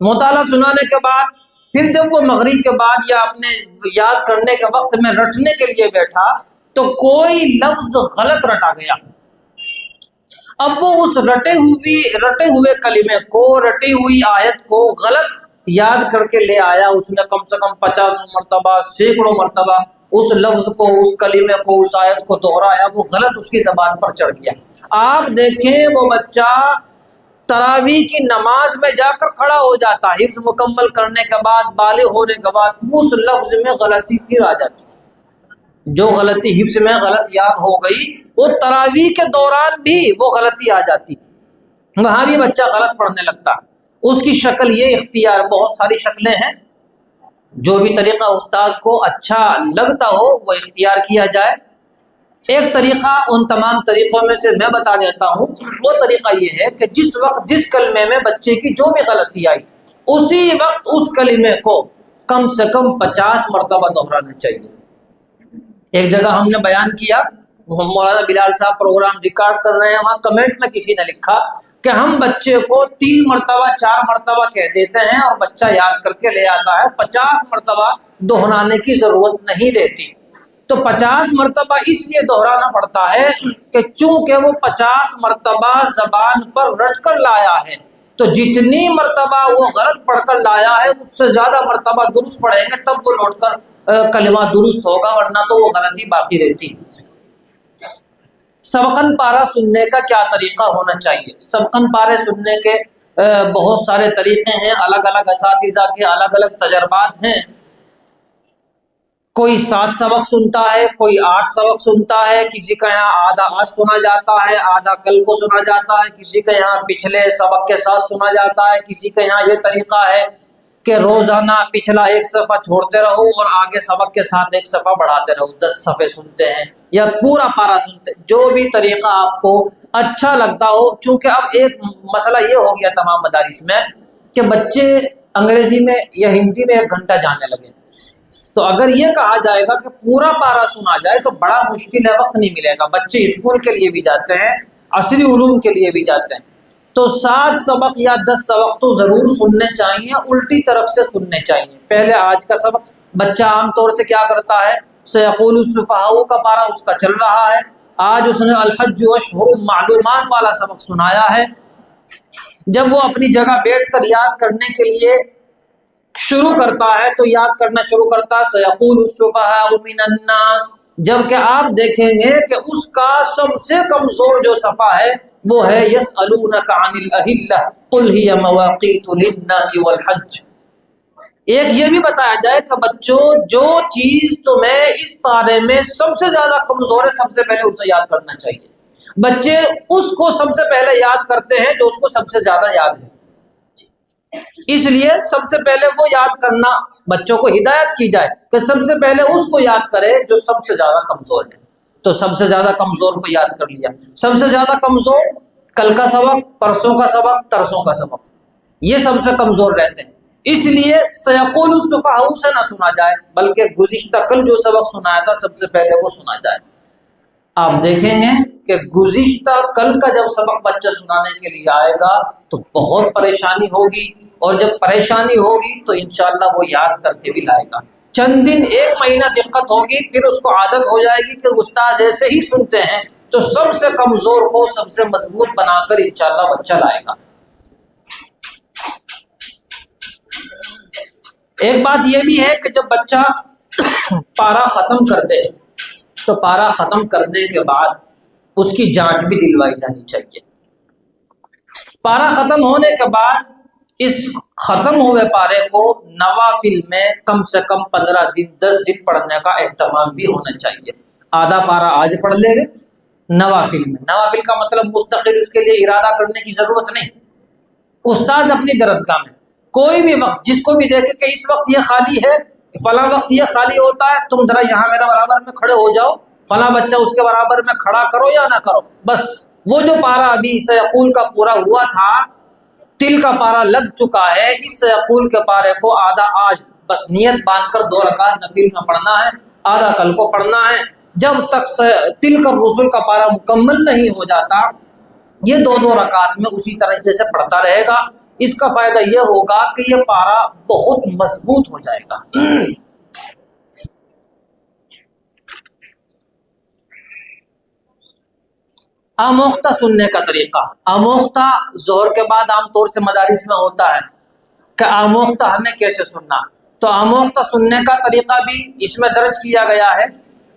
مطالعہ سنانے کے بعد پھر جب وہ مغرب کے بعد یا اپنے یاد کرنے کے وقت میں رٹنے کے لیے بیٹھا تو کوئی لفظ غلط رٹا گیا۔ اب وہ اس رٹے ہوئے کلمے کو، رٹی ہوئی آیت کو غلط یاد کر کے لے آیا، اس نے کم سے کم 50 مرتبہ، سینکڑوں مرتبہ اس لفظ کو، اس کلمے کو، اس آیت کو دہرایا، وہ غلط اس کی زبان پر چڑھ گیا۔ آپ دیکھیں وہ بچہ تراویح کی نماز میں جا کر کھڑا ہو جاتا، حفظ مکمل کرنے کے بعد، بالغ ہونے کے بعد اس لفظ میں غلطی پھر آ جاتی، جو غلطی حفظ میں غلط یاد ہو گئی وہ تراویح کے دوران بھی وہ غلطی آ جاتی، وہاں بھی بچہ غلط پڑھنے لگتا۔ اس کی شکل یہ اختیار، بہت ساری شکلیں ہیں، جو بھی طریقہ استاذ کو اچھا لگتا ہو وہ اختیار کیا جائے۔ ایک طریقہ ان تمام طریقوں میں سے میں بتا دیتا ہوں، وہ طریقہ یہ ہے کہ جس وقت جس کلمے میں بچے کی جو بھی غلطی آئی اسی وقت اس کلمے کو کم سے کم 50 مرتبہ دہرانا چاہیے۔ ایک جگہ ہم نے بیان کیا، مولانا بلال صاحب پروگرام ریکارڈ کر رہے ہیں، وہاں کمنٹ میں کسی نے لکھا کہ ہم بچے کو 3 مرتبہ 4 مرتبہ کہہ دیتے ہیں اور بچہ یاد کر کے لے آتا ہے، 50 مرتبہ دہرانے کی ضرورت نہیں رہتی۔ تو 50 مرتبہ اس لیے دہرانا پڑتا ہے کہ چونکہ وہ 50 مرتبہ زبان پر رٹ کر لایا ہے، تو جتنی مرتبہ وہ غلط پڑھ کر لایا ہے اس سے زیادہ مرتبہ درست پڑھیں گے تب وہ لوٹ کر کلمہ درست ہوگا، ورنہ تو وہ غلطی باقی رہتی ہے۔ سبقن پارہ سننے کا کیا طریقہ ہونا چاہیے؟ سبقن پارے سننے کے بہت سارے طریقے ہیں، الگ الگ اساتذہ کے الگ الگ تجربات ہیں۔ کوئی 7 سبق سنتا ہے، کوئی 8 سبق سنتا ہے، کسی کا یہاں آدھا آج سنا جاتا ہے، آدھا کل کو سنا جاتا ہے، کسی کا یہاں پچھلے سبق کے ساتھ سنا جاتا ہے، کسی کا یہاں یہ طریقہ ہے کہ روزانہ پچھلا 1 صفحہ چھوڑتے رہو اور آگے سبق کے ساتھ 1 صفحہ بڑھاتے رہو، 10 صفحے سنتے ہیں یا پورا پارا سنتے ہیں، جو بھی طریقہ آپ کو اچھا لگتا ہو۔ چونکہ اب ایک مسئلہ یہ ہو گیا تمام مدارس میں کہ بچے انگریزی میں یا ہندی میں 1 گھنٹہ جانے لگے، تو اگر یہ کہا جائے گا کہ پورا پارا سنا جائے تو بڑا مشکل ہے، وقت نہیں ملے گا۔ بچے اسکول کے لیے بھی جاتے ہیں، عصری علوم کے لیے بھی جاتے ہیں، تو 7 سبق یا 10 سبق تو ضرور سننے چاہیے، الٹی طرف سے سننے چاہیے۔ پہلے آج کا سبق بچہ عام طور سے کیا کرتا ہے، سیقول السفہاء کا پارا اس کا چل رہا ہے، آج اس نے الحج اشہر معلومات والا سبق سنایا ہے۔ جب وہ اپنی جگہ بیٹھ کر یاد کرنے کے لیے شروع کرتا ہے تو یاد کرنا شروع کرتا ہے سیقول السفہاء من الناس، جبکہ آپ دیکھیں گے کہ اس کا سب سے کمزور جو صفحہ ہے وہ ہے یسألونک عن الاہلہ قل ہی مواقیت للناس والحج۔ ایک یہ بھی بتایا جائے کہ بچوں جو چیز تمہیں اس پارے میں سب سے زیادہ کمزور ہے سب سے پہلے اسے یاد کرنا چاہیے۔ بچے اس کو سب سے پہلے یاد کرتے ہیں جو اس کو سب سے زیادہ یاد ہے، اس لیے سب سے پہلے وہ یاد کرنا، بچوں کو ہدایت کی جائے کہ سب سے پہلے اس کو یاد کرے جو سب سے زیادہ کمزور ہے، تو سب سے زیادہ کمزور کو یاد کر لیا۔ سب سے زیادہ کمزور کل کا سبق، پرسوں کا سبق، ترسوں کا سبق، یہ سب سے کمزور رہتے ہیں، اس لیے سیقول السفہاء سے نہ سنا جائے بلکہ گزشتہ کل جو سبق سنایا تھا سب سے پہلے وہ سنا جائے۔ آپ دیکھیں گے کہ گزشتہ کل کا جب سبق بچہ سنانے کے لیے آئے گا تو بہت پریشانی ہوگی، اور جب پریشانی ہوگی تو انشاءاللہ وہ یاد کر کے بھی لائے گا۔ چند دن 1 مہینہ دقت ہوگی، پھر اس کو عادت ہو جائے گی کہ استاد ایسے ہی سنتے ہیں، تو سب سے کمزور کو سب سے مضبوط بنا کر انشاءاللہ بچہ لائے گا۔ ایک بات یہ بھی ہے کہ جب بچہ پارا ختم کر دے تو پارا ختم کرنے کے بعد اس کی جانچ بھی دلوائی جانی چاہیے۔ پارا ختم ہونے کے بعد اس ختم ہوئے پارے کو نوافل میں کم سے کم 15 دن 10 دن پڑھنے کا اہتمام بھی ہونا چاہیے۔ آدھا پارا آج پڑھ لے گے، نوافل میں. نوافل کا مطلب مستقل اس کے لیے ارادہ کرنے کی ضرورت نہیں. استاذ اپنی درسگاہ میں کوئی بھی وقت جس کو بھی دیکھے کہ اس وقت یہ خالی ہے، فلاں وقت یہ خالی ہوتا ہے، تم ذرا یہاں میرے برابر میں کھڑے ہو جاؤ، فلاں بچہ اس کے برابر میں کھڑا کرو یا نہ کرو. بس وہ جو پارا ابھی سیقول کا پورا ہوا تھا، تل کا پارا لگ چکا ہے، اس سیقول کے پارے کو آدھا آج بس نیت باندھ کر 2 رکعت نفل میں پڑھنا ہے، آدھا کل کو پڑھنا ہے. جب تک تل کا رسول کا پارا مکمل نہیں ہو جاتا، یہ 2 رکعت میں اسی طریقے سے پڑھتا رہے گا. اس کا فائدہ یہ ہوگا کہ یہ پارا بہت مضبوط ہو جائے گا. آموختہ سننے کا طریقہ. آموختہ ظہر کے بعد عام طور سے مدارس میں ہوتا ہے کہ آموختہ ہمیں کیسے سننا. تو آموختہ سننے کا طریقہ بھی اس میں درج کیا گیا ہے.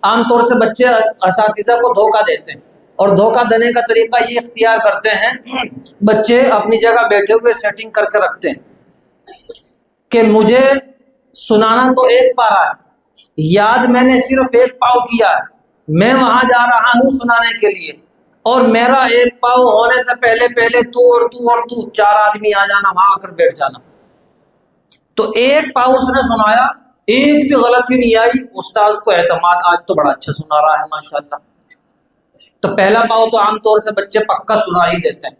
عام طور سے بچے اساتذہ کو دھوکہ دیتے ہیں، اور دھوکہ دینے کا طریقہ یہ اختیار کرتے ہیں، بچے اپنی جگہ بیٹھے ہوئے سیٹنگ کر کے رکھتے ہیں کہ مجھے سنانا تو 1 پارا ہے، یاد میں نے صرف 1 پاؤ کیا ہے، میں وہاں جا رہا ہوں سنانے کے لیے، اور میرا 1 پاؤ ہونے سے پہلے تو اور تو 4 آدمی آ جانا، وہاں آ کر بیٹھ جانا. تو 1 پاؤ اس نے سنایا، ایک بھی غلطی نہیں آئی، استاذ کو اعتماد آج تو بڑا اچھا سنا رہا ہے ماشاءاللہ. تو پہلا پاؤ تو عام طور سے بچے پکا سنا ہی دیتے ہیں.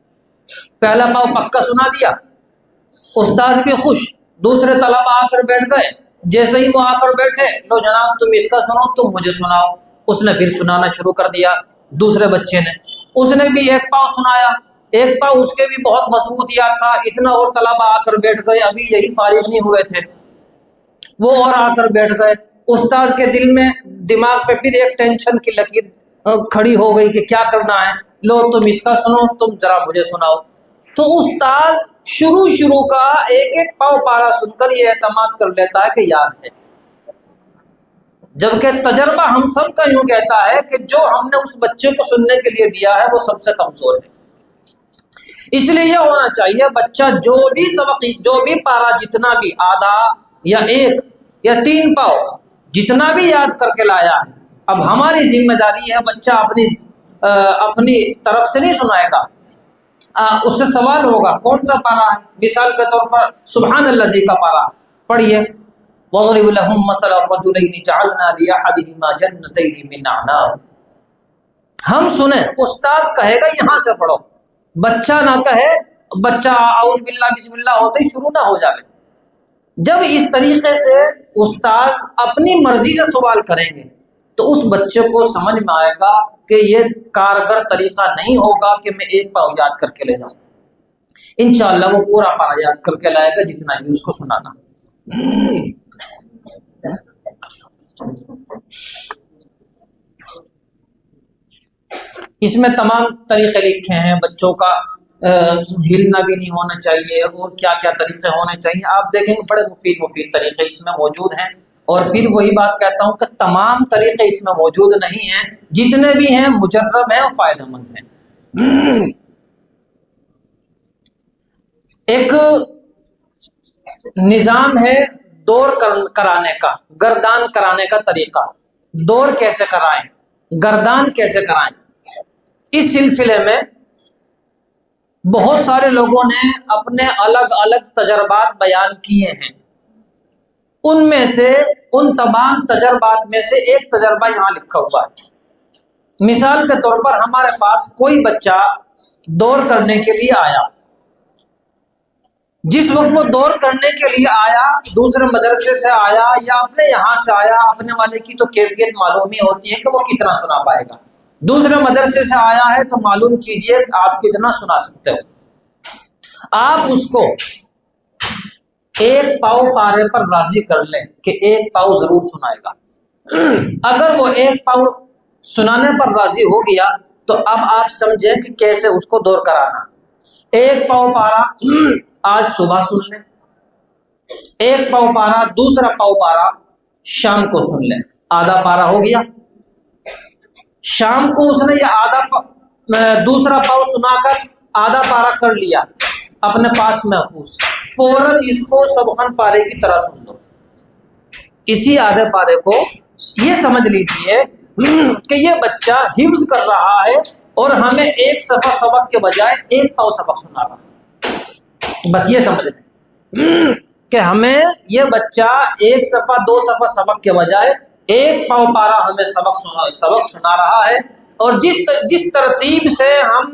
پہلا پاؤ پکا سنا دیا، استاذ بھی خوش، دوسرے طلبہ آ کر بیٹھ گئے. جیسے ہی وہ آ کر بیٹھے، لو جناب تم اس کا سنو، تم مجھے سناؤ. اس نے پھر سنانا شروع کر دیا. دوسرے بچے نے، اس نے بھی 1 پاؤ سنایا، 1 پاؤ اس کے بھی بہت مضبوط یاد تھا، اتنا اور طلبہ آ کر بیٹھ گئے، ابھی یہی فارغ نہیں ہوئے تھے، وہ اور آ کر بیٹھ گئے. استاذ کے دل میں دماغ پہ پھر ایک ٹینشن کی لکیر کھڑی ہو گئی کہ کیا کرنا ہے. لو تم اس کا سنو، تم ذرا مجھے سناؤ. تو استاذ شروع کا 1 پاؤ پارا سن کر یہ اعتماد کر لیتا ہے کہ یاد ہے، جبکہ تجربہ ہم سب کا یوں کہتا ہے کہ جو ہم نے اس بچے کو سننے کے لیے دیا ہے وہ سب سے کمزور ہے. اس لیے یہ ہونا چاہیے بچہ جو بھی سبق، جو بھی پارا، جتنا بھی آدھا یا 1 یا 3 پاؤ جتنا بھی یاد کر کے لایا ہے، اب ہماری ذمہ داری ہے بچہ اپنی طرف سے نہیں سنائے گا، اس سے سوال ہوگا کون سا پارا ہے. مثال کے طور پر سبحان اللہ کا پارا پڑھیے، وَضْرِبْ لَهُمْ مَثَلَ الرَّجُلَيْنِ جَعَلْنَا لِأَحَدِهِمَا جَنَّتَيْنِ مِنْ أَعْنَابٍ. ہم سنیں، استاذ کہے گا یہاں سے پڑھو، بچہ نہ کہے، بچہ اعوذ باللہ بسم اللہ ہوتے ہی شروع نہ ہو جائے. جب اس طریقے سے استاذ اپنی مرضی سے سوال کریں گے تو اس بچے کو سمجھ میں آئے گا کہ یہ کارگر طریقہ نہیں ہوگا کہ میں 1 پاؤ یاد کر کے لے جاؤں. انشاءاللہ وہ پورا پارا یاد کر کے لائے گا جتنا بھی اس کو سنانا. اس میں تمام طریقے لکھے ہیں. بچوں کا ہلنا بھی نہیں ہونا چاہیے، اور کیا کیا طریقے ہونے چاہیے آپ دیکھیں گے. بڑے مفید طریقے اس میں موجود ہیں. اور پھر وہی بات کہتا ہوں کہ تمام طریقے اس میں موجود نہیں ہیں، جتنے بھی ہیں مجرب ہیں اور فائدہ مند ہیں. ایک نظام ہے دور کرانے کا، گردان کرانے کا طریقہ. دور کیسے کرائیں، گردان کیسے کرائیں، اس سلسلے میں بہت سارے لوگوں نے اپنے الگ الگ تجربات بیان کیے ہیں. ان میں سے، ان تمام تجربات میں سے ایک تجربہ یہاں لکھا ہوا ہے. مثال کے طور پر ہمارے پاس کوئی بچہ دور کرنے کے لیے آیا. جس وقت وہ دور کرنے کے لیے آیا، دوسرے مدرسے سے آیا یا اپنے یہاں سے آیا، اپنے والے کی تو کیفیت معلوم ہی ہوتی ہے کہ وہ کتنا سنا پائے گا. دوسرے مدرسے سے آیا ہے تو معلوم کیجئے آپ کتنا سنا سکتے ہو. آپ اس کو 1 پاؤ پارے پر راضی کر لیں کہ 1 پاؤ ضرور سنائے گا. اگر وہ 1 پاؤ سنانے پر راضی ہو گیا تو اب آپ سمجھیں کہ کیسے اس کو دور کرانا. 1 پاؤ پارا آج صبح سن لیں، 1 پاؤ پارا، دوسرا پاؤ پارا شام کو سن لیں. آدھا پارا ہو گیا. شام کو اس نے یہ دوسرا پاؤ سنا کر آدھا پارا کر لیا اپنے پاس محفوظ. فوراً اس کو سبحان پارے کی طرح سن دو. اسی آدھے پارے کو یہ سمجھ لیجیے کہ یہ بچہ حفظ کر رہا ہے اور ہمیں ایک صفحہ سبق کے بجائے ایک پاؤ سبق سنا رہا ہے. بس یہ سمجھ لیں کہ ہمیں یہ بچہ ایک صفحہ دو صفحہ سبق کے بجائے ایک پاؤ پارا ہمیں سبق سنا رہا ہے. اور جس ترتیب سے ہم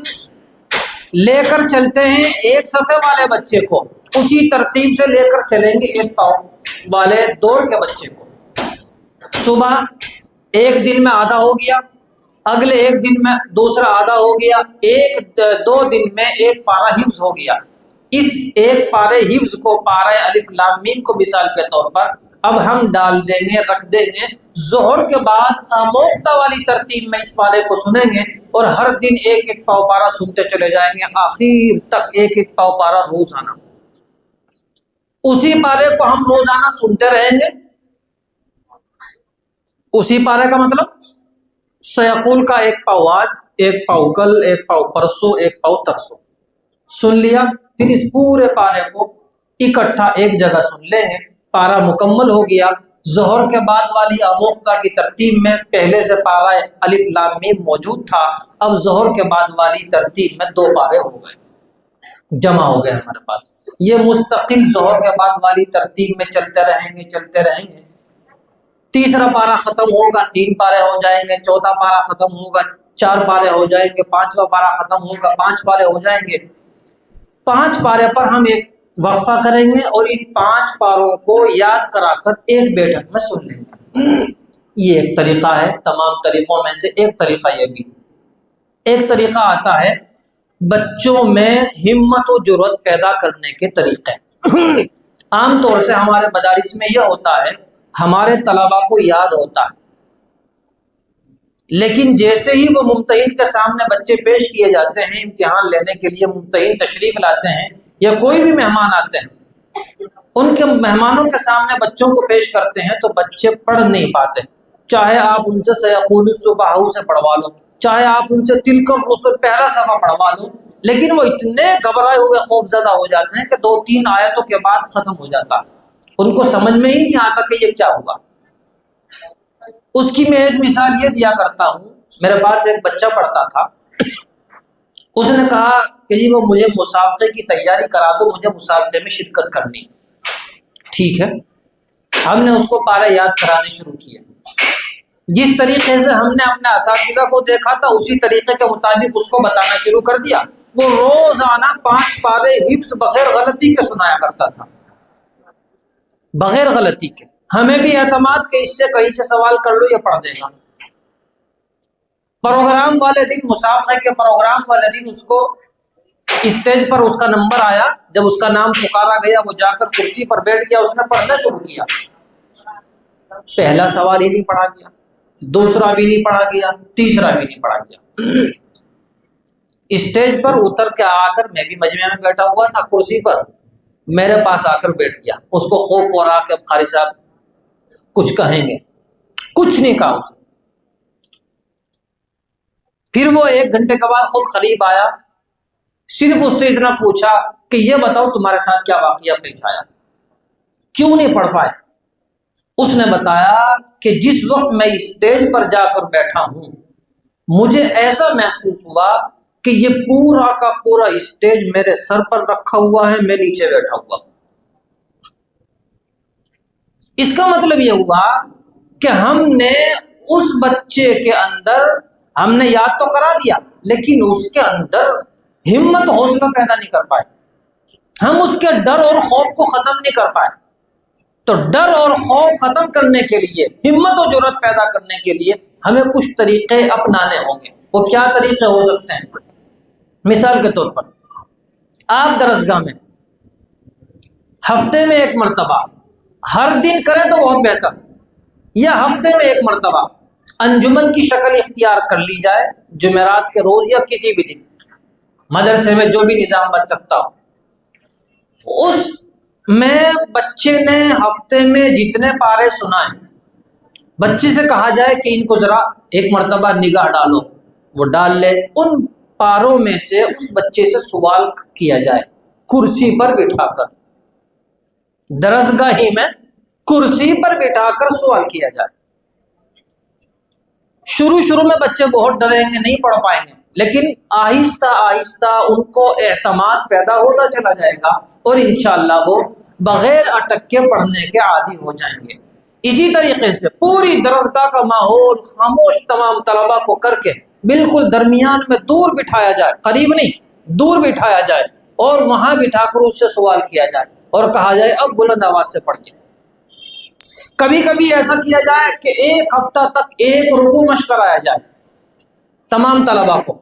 لے کر چلتے ہیں ایک صفحے والے بچے کو، اسی ترتیب سے لے کر چلیں گے ایک پاؤ والے دوڑ کے بچے کو. صبح ایک دن میں آدھا ہو گیا، اگلے ایک دن میں دوسرا آدھا ہو گیا، ایک دو دن میں ایک پارا حفظ ہو گیا. اس ایک پارے حفظ کو پارہ الف لام میم کو مثال کے طور پر اب ہم ڈال دیں گے، رکھ دیں گے. ظہر کے بعد آموختہ والی ترتیب میں اس پارے کو سنیں گے اور ہر دن ایک ایک پاؤ پارا سنتے چلے جائیں گے، آخر تک ایک ایک پاؤ پارا روزانہ. اسی پارے کو ہم روزانہ سنتے رہیں گے. اسی پارے کا مطلب سیقول کا ایک پاؤ آج، ایک پاؤ کل، ایک پاؤ پرسوں، ایک پاؤ ترسوں سن لیا. پھر اس پورے پارے کو اکٹھا ایک جگہ سن لیں گے. پارا مکمل ہو گیا. ظہر کے بعد والی آموختہ کی ترتیب میں پہلے سے پارا الف لام میم موجود تھا، اب ظہر کے بعد والی ترتیب میں دو پارے ہو گئے، جمع ہو گئے ہمارے پاس. یہ مستقل ظہر کے بعد والی ترتیب میں چلتے رہیں گے چلتے رہیں گے. تیسرا پارا ختم ہوگا، تین پارے ہو جائیں گے. چوتھا پارا ختم ہوگا، چار پارے ہو جائیں گے. پانچواں پارا ختم ہوگا، پانچ پارے ہو جائیں گے. پانچ پارے پر ہم ایک وقفہ کریں گے اور ان پانچ پاروں کو یاد کرا کر ایک بیٹھک میں سن لیں گے. یہ ایک طریقہ ہے، تمام طریقوں میں سے ایک طریقہ یہ بھی. ایک طریقہ آتا ہے بچوں میں ہمت و جرأت پیدا کرنے کے طریقے. عام طور سے ہمارے مدارس میں یہ ہوتا ہے، ہمارے طلباء کو یاد ہوتا ہے، لیکن جیسے ہی وہ ممتحن کے سامنے بچے پیش کیے جاتے ہیں، امتحان لینے کے لیے ممتحن تشریف لاتے ہیں یا کوئی بھی مہمان آتے ہیں، ان کے مہمانوں کے سامنے بچوں کو پیش کرتے ہیں تو بچے پڑھ نہیں پاتے. چاہے آپ ان سے سیقول الصبح سے پڑھوا لو، چاہے آپ ان سے تلک الرسل پہلا صفحہ پڑھوا لو، لیکن وہ اتنے گھبرائے ہوئے خوف زدہ ہو جاتے ہیں کہ دو تین آیتوں کے بعد ختم ہو جاتا ہے. ان کو سمجھ میں ہی نہیں آتا کہ یہ کیا ہوگا. اس کی میں ایک مثال یہ دیا کرتا ہوں. میرے پاس ایک بچہ پڑھتا تھا، اس نے کہا کہ جی وہ مجھے مسابقے کی تیاری کرا دو، مجھے مسابقے میں شرکت کرنی. ٹھیک ہے، ہم نے اس کو پارے یاد کرانے شروع کیے. جس طریقے سے ہم نے اپنے اساتذہ کو دیکھا تھا اسی طریقے کے مطابق اس کو بتانا شروع کر دیا. وہ روزانہ 5 پارے حفظ بغیر غلطی کے سنایا کرتا تھا، بغیر غلطی کے. ہمیں بھی اعتماد کہ اس سے کہیں سے سوال کر لو یہ پڑھ دے گا. پروگرام والے دن، مسابقے کے پروگرام والے دن اس کو اسٹیج پر اس کا نمبر آیا. جب اس کا نام پکارا گیا وہ جا کر کرسی پر بیٹھ گیا، اس نے پڑھنا شروع کیا. پہلا سوال ہی نہیں پڑھا گیا، دوسرا بھی نہیں پڑھا گیا، تیسرا بھی نہیں پڑھا گیا. اسٹیج پر اتر کے آ کر، میں بھی مجمع میں بیٹھا ہوا تھا کرسی پر، میرے پاس آ کر بیٹھ گیا. اس کو خوف ہو رہا کہ اب قاری صاحب کچھ کہیں گے. کچھ نہیں کہا اس نے. پھر وہ 1 گھنٹے کے بعد خود قریب آیا، صرف اس سے اتنا پوچھا کہ یہ بتاؤ تمہارے ساتھ کیا واقعہ پیش آیا، کیوں نہیں پڑھ پائے. اس نے بتایا کہ جس وقت میں اسٹیج پر جا کر بیٹھا ہوں مجھے ایسا محسوس ہوا کہ یہ پورا کا پورا اسٹیج میرے سر پر رکھا ہوا ہے، میں نیچے بیٹھا ہوا. اس کا مطلب یہ ہوا کہ ہم نے اس بچے کے اندر، ہم نے یاد تو کرا دیا لیکن اس کے اندر ہمت حوصلہ پیدا نہیں کر پائے. ہم اس کے ڈر اور خوف کو ختم نہیں کر پائے. تو ڈر اور خوف ختم کرنے کے لیے، ہمت و جرأت پیدا کرنے کے لیے ہمیں کچھ طریقے اپنانے ہوں گے. وہ کیا طریقے ہو سکتے ہیں؟ مثال کے طور پر آپ درسگاہ میں ہفتے میں 1 مرتبہ، ہر دن کریں تو بہت بہتر، یا ہفتے میں 1 مرتبہ انجمن کی شکل اختیار کر لی جائے، جمعرات کے روز یا کسی بھی دن، مدرسے میں جو بھی نظام بن سکتا ہو. اس میں بچے نے ہفتے میں جتنے پارے سنائے، بچے سے کہا جائے کہ ان کو ذرا 1 مرتبہ نگاہ ڈالو، وہ ڈال لے. ان پاروں میں سے اس بچے سے سوال کیا جائے کرسی پر بٹھا کر، درسگاہ ہی میں کرسی پر بٹھا کر سوال کیا جائے. شروع میں بچے بہت ڈریں گے، نہیں پڑھ پائیں گے، لیکن آہستہ آہستہ ان کو اعتماد پیدا ہوتا چلا جائے گا اور انشاءاللہ وہ بغیر اٹک کے پڑھنے کے عادی ہو جائیں گے۔ اسی طریقے سے پوری درسگاہ کا ماحول خاموش تمام طلبہ کو کر کے بالکل درمیان میں دور بٹھایا جائے، قریب نہیں، دور بٹھایا جائے، اور وہاں بٹھا کر اس سے سوال کیا جائے اور کہا جائے اب بلند آواز سے پڑھیے۔ کبھی کبھی ایسا کیا جائے کہ ایک ہفتہ تک ایک رکوع مشق کرایا جائے تمام طلبہ کو،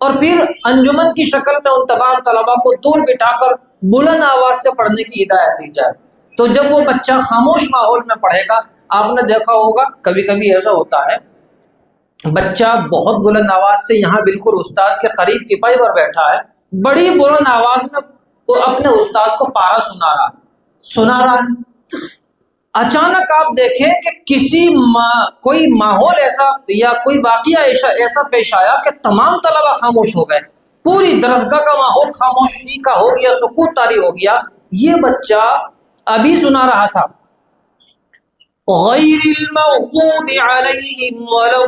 اور پھر انجمن کی شکل میں ان تمام طلبہ کو دور بٹھا کر بلند آواز سے پڑھنے کی ہدایت دی جائے۔ تو جب وہ بچہ خاموش ماحول میں پڑھے گا، آپ نے دیکھا ہوگا کبھی کبھی ایسا ہوتا ہے بچہ بہت بلند آواز سے یہاں بالکل استاذ کے قریب تپائی پر بیٹھا ہے، بڑی بلند آواز میں وہ اپنے استاذ کو پارا سنا رہا ہے، اچانک آپ دیکھیں کہ کوئی ماحول ایسا یا کوئی واقعہ ایسا پیش آیا کہ تمام طلبہ خاموش ہو گئے، پوری درسگاہ کا ماحول خاموشی کا ہو گیا، سکوت طاری ہو گیا۔ یہ بچہ ابھی سنا رہا تھا غیر المغضوب علیہم ولا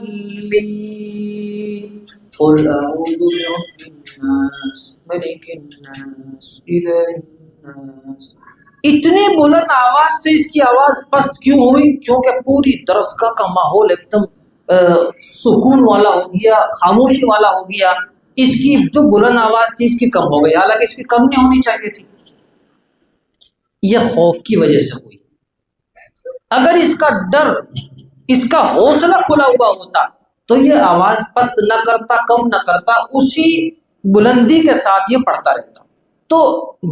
الضالین قل اعوذ برب الناس ملک الناس الہ الناس۔ اتنی بلند آواز سے اس کی آواز پست کیوں ہوئی؟ کیونکہ پوری درسگاہ کا ماحول ایک دم سکون والا ہو گیا، خاموشی والا ہو گیا، اس کی جو بلند آواز تھی اس کی کم ہو گئی، حالانکہ اس کی کم نہیں ہونی چاہیے تھی۔ یہ خوف کی وجہ سے ہوئی۔ اگر اس کا ڈر، اس کا حوصلہ کھلا ہوا ہوتا تو یہ آواز پست نہ کرتا، کم نہ کرتا، اسی بلندی کے ساتھ یہ پڑھتا رہتا۔ تو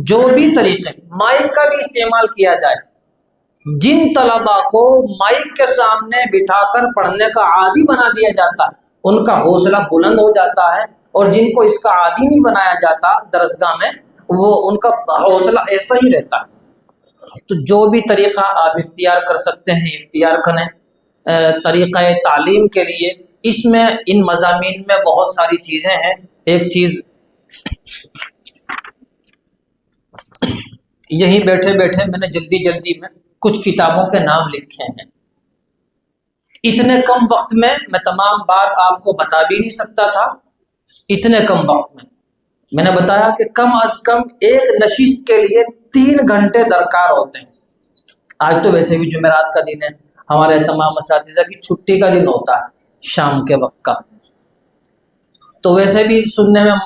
جو بھی طریقے، مائک کا بھی استعمال کیا جائے، جن طلبہ کو مائک کے سامنے بٹھا کر پڑھنے کا عادی بنا دیا جاتا ہے ان کا حوصلہ بلند ہو جاتا ہے، اور جن کو اس کا عادی نہیں بنایا جاتا درسگاہ میں، وہ ان کا حوصلہ ایسا ہی رہتا ہے۔ تو جو بھی طریقہ آپ اختیار کر سکتے ہیں اختیار کریں طریقہ تعلیم کے لیے۔ اس میں ان مضامین میں بہت ساری چیزیں ہیں۔ ایک چیز یہیں بیٹھے بیٹھے میں نے جلدی میں کچھ کتابوں کے نام لکھے ہیں، اتنے کم وقت میں تمام بات آپ کو بتا بھی نہیں سکتا تھا۔ اتنے کم وقت میں نے بتایا کہ کم از کم ایک نشست کے لیے 3 گھنٹے درکار ہوتے ہیں۔ آج تو ویسے بھی جمعرات کا دن ہے، ہمارے تمام اساتذہ کی چھٹی کا دن ہوتا ہے شام کے وقت کا، تو ویسے بھی سننے میں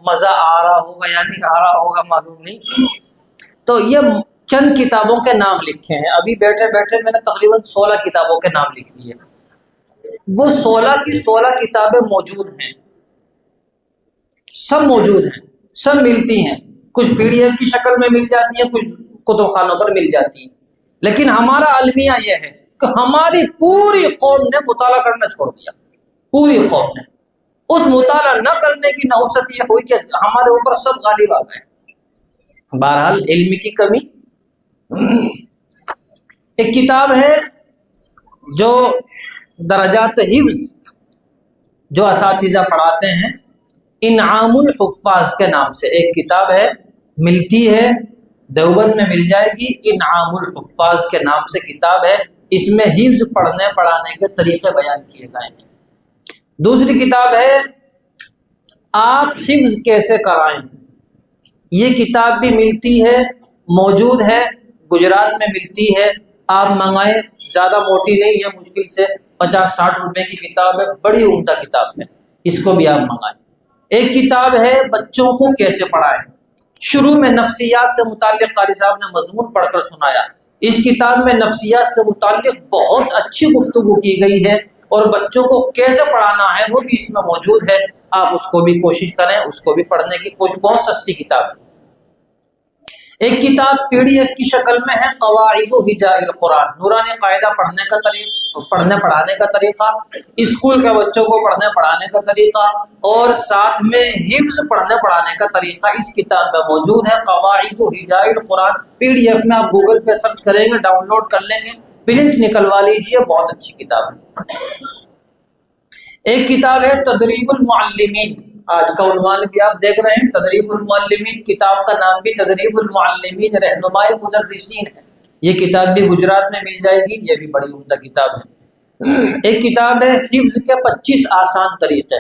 مزہ آ رہا ہوگا یا نہیں آ رہا ہوگا معلوم نہیں۔ تو یہ چند کتابوں کے نام لکھے ہیں، ابھی بیٹھے بیٹھے میں نے تقریباً 16 کتابوں کے نام لکھ لیے۔ وہ 16 کی 16 کتابیں موجود ہیں، سب موجود ہیں، سب ملتی ہیں، کچھ PDF کی شکل میں مل جاتی ہیں، کچھ کتب خانوں پر مل جاتی ہیں، لیکن ہمارا المیہ یہ ہے کہ ہماری پوری قوم نے مطالعہ کرنا چھوڑ دیا، پوری قوم نے۔ اس مطالعہ نہ کرنے کی نحوست یہ ہوئی کہ ہمارے اوپر سب غالب آ گئے۔ بہرحال علم کی کمی۔ ایک کتاب ہے جو درجات حفظ جو اساتذہ پڑھاتے ہیں، انعام الحفاظ کے نام سے ایک کتاب ہے، ملتی ہے دیوبند میں مل جائے گی، انعام الحفاظ کے نام سے کتاب ہے۔ اس میں حفظ پڑھنے پڑھانے کے طریقے بیان کیے گئے ہیں۔ دوسری کتاب ہے آپ حفظ کیسے کرائیں، یہ کتاب بھی ملتی ہے، موجود ہے، گجرات میں ملتی ہے، آپ منگائیں، زیادہ موٹی نہیں ہے، مشکل سے 50-60 روپے کی کتاب ہے، بڑی عمدہ کتاب ہے، اس کو بھی آپ منگائیں۔ ایک کتاب ہے بچوں کو کیسے پڑھائیں، شروع میں نفسیات سے متعلق قاری صاحب نے مضمون پڑھ کر سنایا، اس کتاب میں نفسیات سے متعلق بہت اچھی گفتگو کی گئی ہے، اور بچوں کو کیسے پڑھانا ہے وہ بھی اس میں موجود ہے، آپ اس کو بھی کوشش کریں، اس کو بھی پڑھنے کی کوشش، بہت سستی کتاب ہے۔ ایک کتاب PDF کی شکل میں ہے، قواعد و ہجاء القرآن، نورانی قاعدہ پڑھنے پڑھانے کا طریقہ، اسکول کے بچوں کو پڑھنے پڑھانے کا طریقہ، اور ساتھ میں حفظ پڑھنے پڑھانے کا طریقہ اس کتاب میں موجود ہے، قواعد و ہجاء القرآن۔ PDF میں آپ گوگل پہ سرچ کریں گے، ڈاؤن لوڈ کر لیں گے، پرنٹ نکلوا لیجئے، بہت اچھی کتاب ہے۔ ایک کتاب ہے تدریب المعلمین، آج کا عنوان بھی آپ دیکھ رہے ہیں، تدریب المعلمین، کتاب کا نام بھی تدریب المعلمین رہنمائی مدرسین ہے۔ یہ کتاب بھی گجرات میں مل جائے گی، یہ بھی بڑی عمدہ کتاب ہے۔ ایک کتاب ہے حفظ کے 25 آسان طریقے،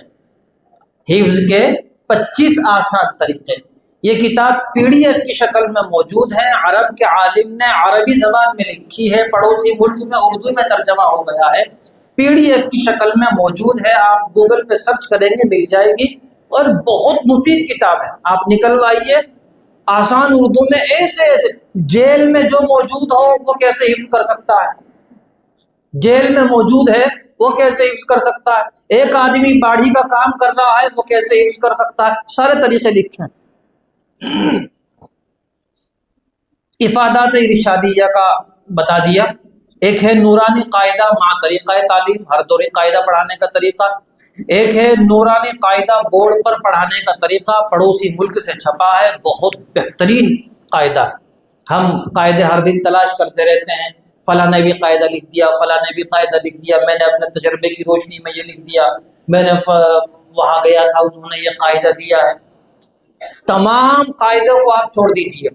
حفظ کے 25 آسان طریقے۔ یہ کتاب PDF کی شکل میں موجود ہے، عرب کے عالم نے عربی زبان میں لکھی ہے، پڑوسی ملک میں اردو میں ترجمہ ہو گیا ہے، PDF کی شکل میں موجود ہے، آپ گوگل پہ سرچ کریں گے مل جائے گی، اور بہت مفید کتاب ہے۔ آپ نکلوائیے آسان اردو میں، ایسے جیل میں جو موجود ہو وہ کیسے حفظ کر سکتا ہے، جیل میں موجود ہے وہ کیسے حفظ کر سکتا ہے، ایک آدمی باڑھی کا کام کر رہا ہے وہ کیسے حفظ کر سکتا ہے، سارے طریقے لکھے ہیں۔ افادات ارشادیہ کا بتا دیا، ایک ہے نورانی قاعدہ مع طریقہ تعلیم، ہر دوری قاعدہ پڑھانے کا طریقہ، ایک ہے نورانی قاعدہ بورڈ پر پڑھانے کا طریقہ، پڑوسی ملک سے چھپا ہے، بہت بہترین قاعدہ۔ ہم قاعدے ہر دن تلاش کرتے رہتے ہیں، فلاں نے بھی قاعدہ لکھ دیا، فلاں نے بھی قاعدہ لکھ دیا، میں نے اپنے تجربے کی روشنی میں یہ لکھ دیا، میں نے وہاں گیا تھا انہوں نے یہ قاعدہ دیا ہے۔ تمام قاعدوں کو آپ چھوڑ دیجئے،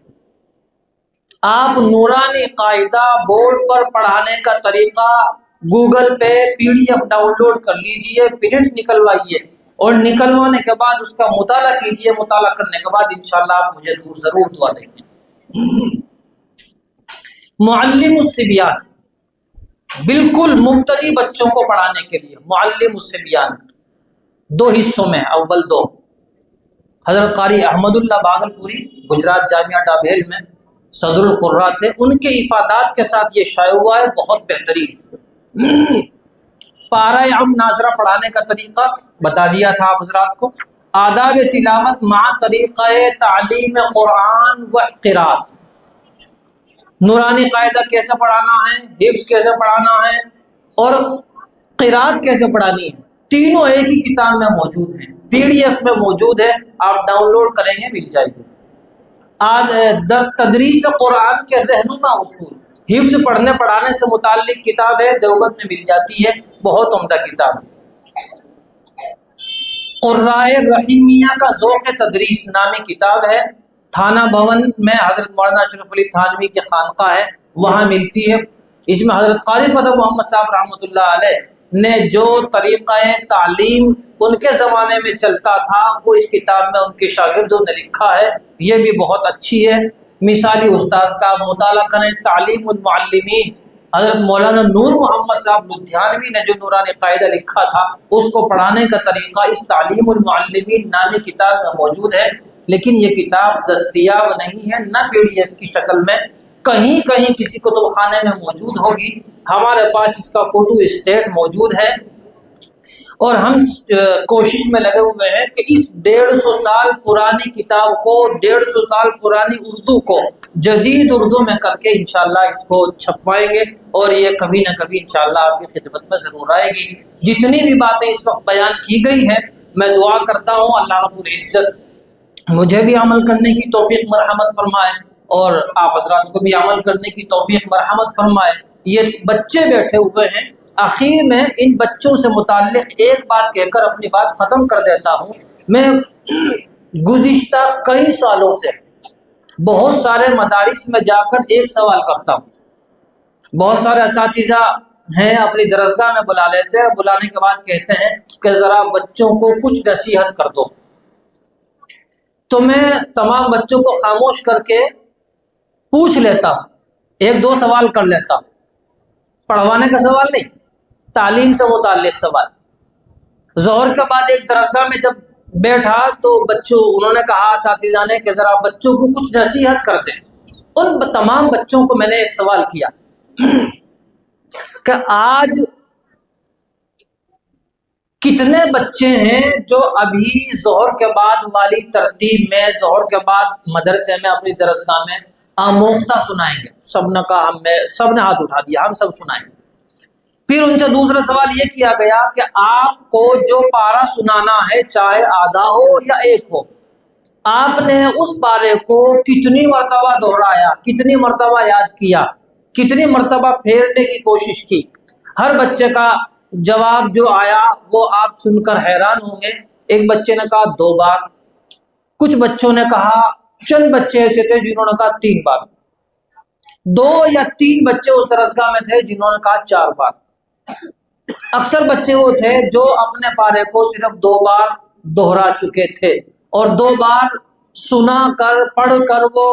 آپ نورانی قاعدہ بورڈ پر پڑھانے کا طریقہ گوگل پہ PDF ڈاؤن لوڈ کر لیجئے، پرنٹ نکلوائیے، اور نکلوانے کے بعد اس کا مطالعہ کیجئے، مطالعہ کرنے کے بعد انشاءاللہ آپ مجھے ضرور دعا دیں گے۔ معلم الصبیان، بالکل مبتدی بچوں کو پڑھانے کے لیے معلم الصبیان، 2 حصوں میں، اول 2 حضرت قاری احمد اللہ باغلپوری گجرات جامعہ ڈابھیل میں صدر القراء تھے، ان کے افادات کے ساتھ یہ شائع ہوا ہے، بہت بہترین۔ پارہ عام ناظرہ پڑھانے کا طریقہ بتا دیا تھا آپ حضرات کو، آداب تلاوت مع طریقہ تعلیم قرآن و قرات، نورانی قاعدہ کیسے پڑھانا ہے، حفظ کیسے پڑھانا ہے، اور قرات کیسے پڑھانی ہے، تینوں ایک ہی کتاب میں موجود ہیں، PDF میں موجود ہے، آپ ڈاؤن لوڈ کریں گے مل جائے گی۔ تدریس قرآن کے رہنما اصول، حفظ پڑھنے پڑھانے سے متعلق کتاب ہے، دیوبند میں مل جاتی ہے، بہت عمدہ کتاب ہے۔ قراء رحیمیہ کا ذوق تدریس نامی کتاب ہے، تھانہ بھون میں حضرت مولانا اشرف علی تھانوی کی خانقاہ ہے، وہاں ملتی ہے۔ اس میں حضرت قاری فتح محمد صاحب رحمۃ اللہ علیہ نے جو طریقہ تعلیم ان کے زمانے میں چلتا تھا وہ اس کتاب میں ان کے شاگردوں نے لکھا ہے، یہ بھی بہت اچھی ہے۔ مثالی استاذ کا مطالعہ کریں، تعلیم المعلمین، حضرت مولانا نور محمد صاحب لدھیانوی نے جو نورانی قاعدہ لکھا تھا اس کو پڑھانے کا طریقہ اس تعلیم المعلمین نامی کتاب میں موجود ہے، لیکن یہ کتاب دستیاب نہیں ہے، نہ PDF کی شکل میں، کہیں کہیں کسی کتب خانے میں موجود ہوگی، ہمارے پاس اس کا فوٹو اسٹیٹ موجود ہے، اور ہم کوشش میں لگے ہوئے ہیں کہ اس 150 سال پرانی کتاب کو، 150 سال پرانی اردو کو جدید اردو میں کر کے انشاءاللہ اس کو چھپوائیں گے، اور یہ کبھی نہ کبھی انشاءاللہ آپ کی خدمت میں ضرور آئے گی۔ جتنی بھی باتیں اس وقت بیان کی گئی ہیں، میں دعا کرتا ہوں اللہ رب العزت مجھے بھی عمل کرنے کی توفیق مرحمت فرمائے، اور آپ حضرات کو بھی عمل کرنے کی توفیق مرحمت فرمائے۔ یہ بچے بیٹھے ہوئے ہیں، آخر میں ان بچوں سے متعلق ایک بات کہہ کر اپنی بات ختم کر دیتا ہوں۔ میں گزشتہ کئی سالوں سے بہت سارے مدارس میں جا کر ایک سوال کرتا ہوں، بہت سارے اساتذہ ہیں اپنی درسگاہ میں بلا لیتے ہیں، بلانے کے بعد کہتے ہیں کہ ذرا بچوں کو کچھ نصیحت کر دو، تو میں تمام بچوں کو خاموش کر کے پوچھ لیتا ہوں، 1-2 سوال کر لیتا ہوں، پڑھوانے کا سوال نہیں، تعلیم سے متعلق سوال۔ ظہر کے بعد ایک درسگاہ میں جب بیٹھا تو انہوں نے کہا اساتذہ نے کہ ذرا بچوں کو کچھ نصیحت کرتے ہیں۔ ان تمام بچوں کو میں نے ایک سوال کیا کہ آج کتنے بچے ہیں جو ابھی ظہر کے بعد والی ترتیب میں، ظہر کے بعد مدرسے میں اپنی درسگاہ میں آموختہ سنائیں گے؟ سب نے کہا، سب نے ہاتھ اٹھا دیا، ہم سب سنائیں گے۔ پھر ان سے دوسرا سوال یہ کیا گیا کہ آپ کو جو پارہ سنانا ہے، چاہے آدھا ہو یا 1 ہو، آپ نے اس پارے کو کتنی مرتبہ دہرایا، کتنی مرتبہ یاد کیا، کتنی مرتبہ پھیرنے کی کوشش کی؟ ہر بچے کا جواب جو آیا وہ آپ سن کر حیران ہوں گے۔ ایک بچے نے کہا 2 بار، کچھ بچوں نے کہا، چند بچے ایسے تھے جنہوں نے کہا 3 بار، 2 یا 3 بچے اس درسگاہ میں تھے جنہوں نے کہا 4 بار۔ اکثر بچے وہ تھے جو اپنے پارے کو صرف 2 بار دہرا چکے تھے اور 2 بار سنا کر پڑھ کر وہ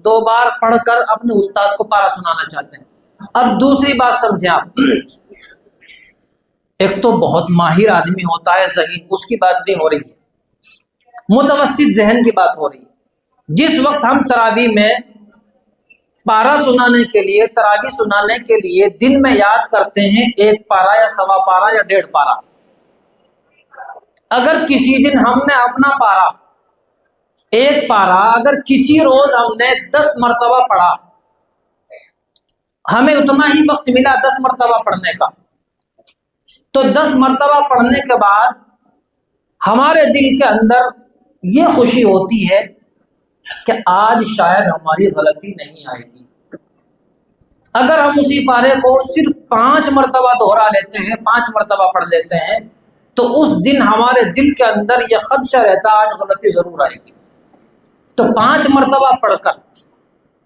2 بار پڑھ کر اپنے استاد کو پارا سنانا چاہتے ہیں۔ اب دوسری بات سمجھیں آپ، ایک تو بہت ماہر آدمی ہوتا ہے ذہین، اس کی بات نہیں ہو رہی ہے، متوسط ذہن کی بات ہو رہی ہے۔ جس وقت ہم تراویح میں پارا سنانے کے لیے، تراویح سنانے کے لیے دن میں یاد کرتے ہیں 1 پارا یا 1.25 پارا یا 1.5 پارا، اگر کسی دن ہم نے اپنا پارا 1 پارا اگر کسی روز ہم نے 10 مرتبہ پڑھا، ہمیں اتنا ہی وقت ملا 10 مرتبہ پڑھنے کا، تو 10 مرتبہ پڑھنے کے بعد ہمارے دل کے اندر یہ خوشی ہوتی ہے کہ آج شاید ہماری غلطی نہیں آئے گی۔ اگر ہم اسی پارے کو صرف 5 مرتبہ دہرا لیتے ہیں، 5 مرتبہ پڑھ لیتے ہیں، تو اس دن ہمارے دل کے اندر یہ خدشہ رہتا آج غلطی ضرور آئے گی۔ تو 5 مرتبہ پڑھ کر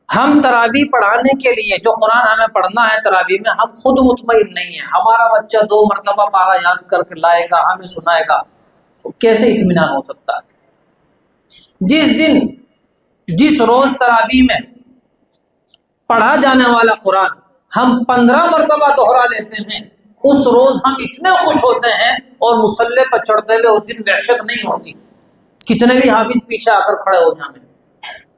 ہم تراویح پڑھانے کے لیے جو قرآن ہمیں پڑھنا ہے تراویح میں، ہم خود مطمئن نہیں ہیں، ہمارا بچہ 2 مرتبہ پارا یاد کر کے لائے گا، ہمیں سنائے گا، کیسے اطمینان ہو سکتا ہے؟ جس دن جس روز تراویح میں پڑھا جانے والا قرآن ہم 15 مرتبہ دہرا لیتے ہیں، اس روز ہم اتنے خوش ہوتے ہیں اور مصلی پر چڑھتے ہوئے اس دن وحشت نہیں ہوتی، کتنے بھی حافظ پیچھے آ کر کھڑے ہو جانے۔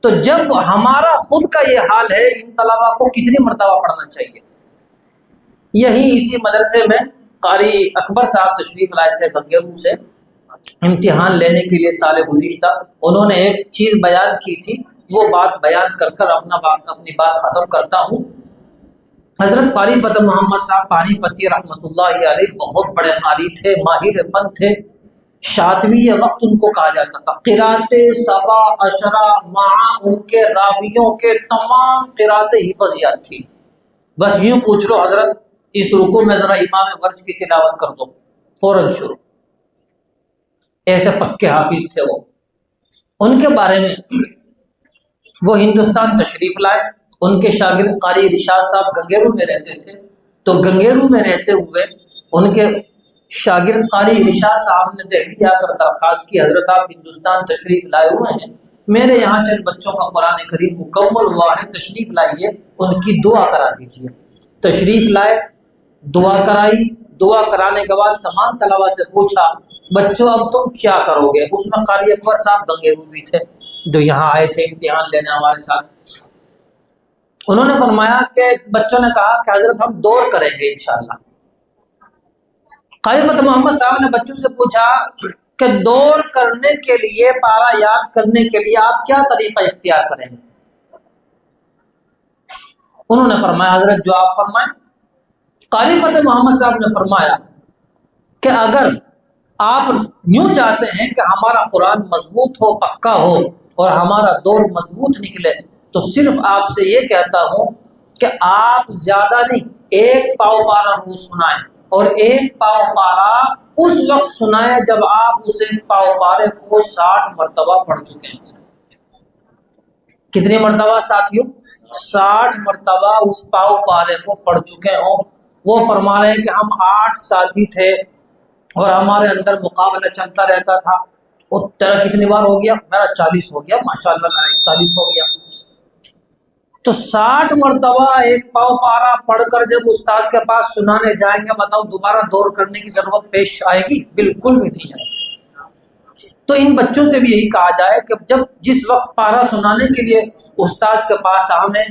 تو جب ہمارا خود کا یہ حال ہے، ان طلباء کو کتنی مرتبہ پڑھنا چاہیے؟ یہی اسی مدرسے میں قاری اکبر صاحب تشریف لائے تھے گنگیرو سے امتحان لینے کے لیے سال گزشتہ، انہوں نے ایک چیز بیان کی تھی، وہ بات بیان کر کر اپنی بات ختم کرتا ہوں۔ حضرت قاری فتح محمد صاحب پانی پتی رحمۃ اللہ علیہ بہت بڑے قاری تھے، ماہر فن تھے، شاطبی وقت ان کو کہا جاتا تھا۔ قرات 7 عشرہ مع ان کے راویوں کے تمام قرات حفظیات تھی۔ بس یوں پوچھ لو حضرت اس رکوع میں ذرا امام ورش کی تلاوت کر دو، فوراً شروع، ایسے پکے حافظ تھے وہ۔ ان کے بارے میں وہ ہندوستان تشریف لائے، ان کے شاگرد قاری ارشاد صاحب گنگیرو میں رہتے تھے، تو گنگیرو میں رہتے ہوئے ان کے شاگرد قاری ارشاد صاحب نے دہلی آ کر درخواست کی، حضرت آپ ہندوستان تشریف لائے ہوئے ہیں، میرے یہاں چند بچوں کا قرآن کریم مکمل ہوا ہے، تشریف لائیے ان کی دعا کرا دیجیے۔ تشریف لائے، دعا کرائی، دعا کرانے کے بعد تمام طلباء سے پوچھا بچوں اب تم کیا کرو گے؟ اس میں قاری اکبر صاحب گنگیرو بھی تھے جو یہاں آئے تھے امتحان لینے ہمارے ساتھ۔ انہوں نے فرمایا کہ بچوں نے کہا کہ حضرت ہم دور کریں گے انشاءاللہ۔ قاری فتح محمد صاحب نے بچوں سے پوچھا کہ دور کرنے کے لیے، پارا یاد کرنے کے لیے آپ کیا طریقہ اختیار کریں گے؟ انہوں نے فرمایا حضرت جو آپ فرمائیں۔ قاری فتح محمد صاحب نے فرمایا کہ اگر آپ یوں چاہتے ہیں کہ ہمارا قرآن مضبوط ہو، پکا ہو اور ہمارا دور مضبوط نکلے، تو صرف آپ سے یہ کہتا ہوں کہ آپ زیادہ نہیں 1 پاؤ پارا روز سنائیں، اور 1 پاؤ پارا اس وقت سنائیں جب آپ اس 1 پاؤ پارے کو 60 مرتبہ پڑھ چکے ہیں۔ کتنی مرتبہ ساتھیوں؟ 60 مرتبہ اس پاؤ پارے کو پڑھ چکے ہوں۔ وہ فرما رہے ہیں کہ ہم 8 ساتھی تھے اور ہمارے اندر مقابلہ چلتا رہتا تھا۔ وہ تیرا کتنی بار ہو گیا؟ میرا 40 ہو گیا، ماشاءاللہ میرا 41 ہو گیا۔ تو 60 مرتبہ 1 پاؤ پارا پڑھ کر جب استاد کے پاس سنانے جائیں گے، بتاؤ دوبارہ دور کرنے کی ضرورت پیش آئے گی؟ بالکل بھی نہیں آئے گی۔ تو ان بچوں سے بھی یہی کہا جائے کہ جب جس وقت پارا سنانے کے لیے استاد کے پاس ہمیں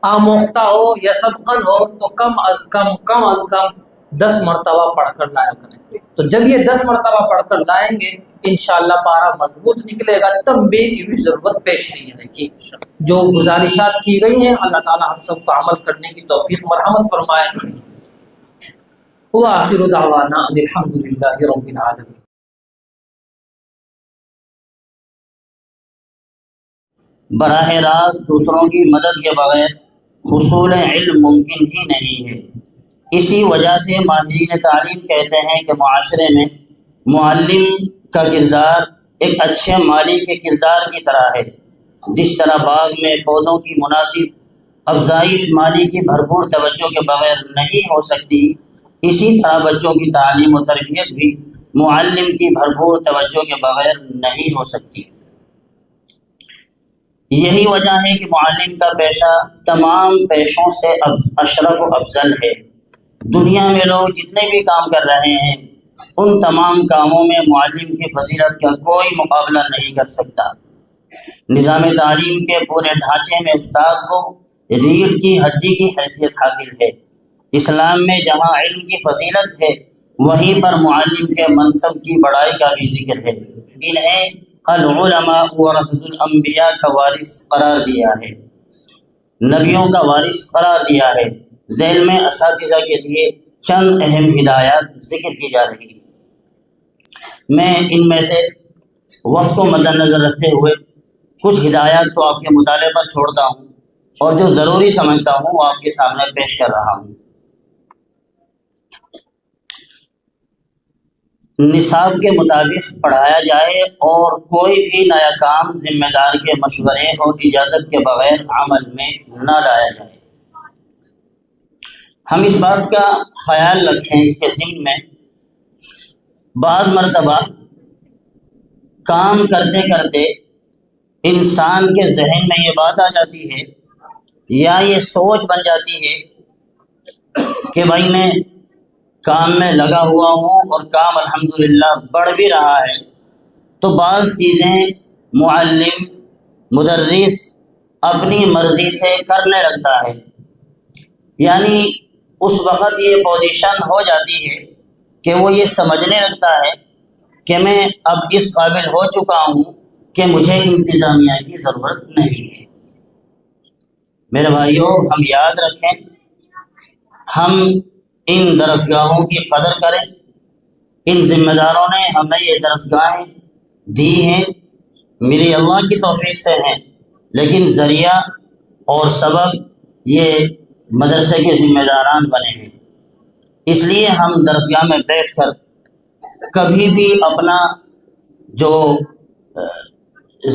آموختہ ہو یا سبقن ہو، تو کم از کم 10 مرتبہ پڑھ کر لایا کریں۔ تو جب یہ 10 مرتبہ پڑھ کر لائیں گے انشاءاللہ پارا مضبوط نکلے گا، تنبیہ کی بھی ضرورت پیش نہیں آئے گی۔ جو گزارشات کی گئی ہیں اللہ تعالی ہم سب کو عمل کرنے کی توفیق مرحمت فرمائے۔ وآخر دعوانا ان الحمدللہ رب العالمین۔ براہ راست دوسروں کی مدد کے بغیر حصول علم ممکن ہی نہیں ہے۔ اسی وجہ سے ماہرین تعلیم کہتے ہیں کہ معاشرے میں معلم کا کردار ایک اچھے مالی کے کردار کی طرح ہے۔ جس طرح باغ میں پودوں کی مناسب افزائش مالی کی بھرپور توجہ کے بغیر نہیں ہو سکتی، اسی طرح بچوں کی تعلیم و تربیت بھی معلم کی بھرپور توجہ کے بغیر نہیں ہو سکتی۔ یہی وجہ ہے کہ معلم کا پیشہ تمام پیشوں سے اشرف و افضل ہے۔ دنیا میں لوگ جتنے بھی کام کر رہے ہیں ان تمام کاموں میں معلم کی فضیلت کا کوئی مقابلہ نہیں کر سکتا۔ نظام تعلیم کے پورے ڈھانچے میں استاد کو ریڑھ کی ہڈی کی حیثیت حاصل ہے۔ اسلام میں جہاں علم کی فضیلت ہے وہیں پر معلم کے منصب کی بڑائی کا بھی ذکر ہے۔ انہیں العلماء ورثۃ الانبیاء کا وارث قرار دیا ہے، نبیوں کا وارث قرار دیا ہے۔ ذیل میں اساتذہ کے لیے چند اہم ہدایات ذکر کی جا رہی ہیں۔ میں ان میں سے وقت کو مد نظر رکھتے ہوئے کچھ ہدایات تو آپ کے مطالعے پر چھوڑتا ہوں اور جو ضروری سمجھتا ہوں وہ آپ کے سامنے پیش کر رہا ہوں۔ نصاب کے مطابق پڑھایا جائے اور کوئی بھی نیا کام ذمہ دار کے مشورے اور اجازت کے بغیر عمل میں نہ لایا جائے۔ ہم اس بات کا خیال رکھیں اس کے ضمن میں بعض مرتبہ کام کرتے کرتے انسان کے ذہن میں یہ بات آ جاتی ہے یا یہ سوچ بن جاتی ہے کہ بھائی میں کام میں لگا ہوا ہوں اور کام الحمدللہ بڑھ بھی رہا ہے، تو بعض چیزیں معلم مدرس اپنی مرضی سے کرنے لگتا ہے، یعنی اس وقت یہ پوزیشن ہو جاتی ہے کہ وہ یہ سمجھنے لگتا ہے کہ میں اب اس قابل ہو چکا ہوں کہ مجھے انتظامیہ کی ضرورت نہیں ہے۔ میرے بھائیوں، ہم یاد رکھیں، ہم ان درسگاہوں کی قدر کریں۔ ان ذمہ داروں نے ہمیں یہ درسگاہیں دی ہیں، میری اللہ کی توفیق سے ہیں، لیکن ذریعہ اور سبب یہ مدرسے کے ذمہ داران بنے ہیں۔ اس لیے ہم درسگاہ میں بیٹھ کر کبھی بھی اپنا جو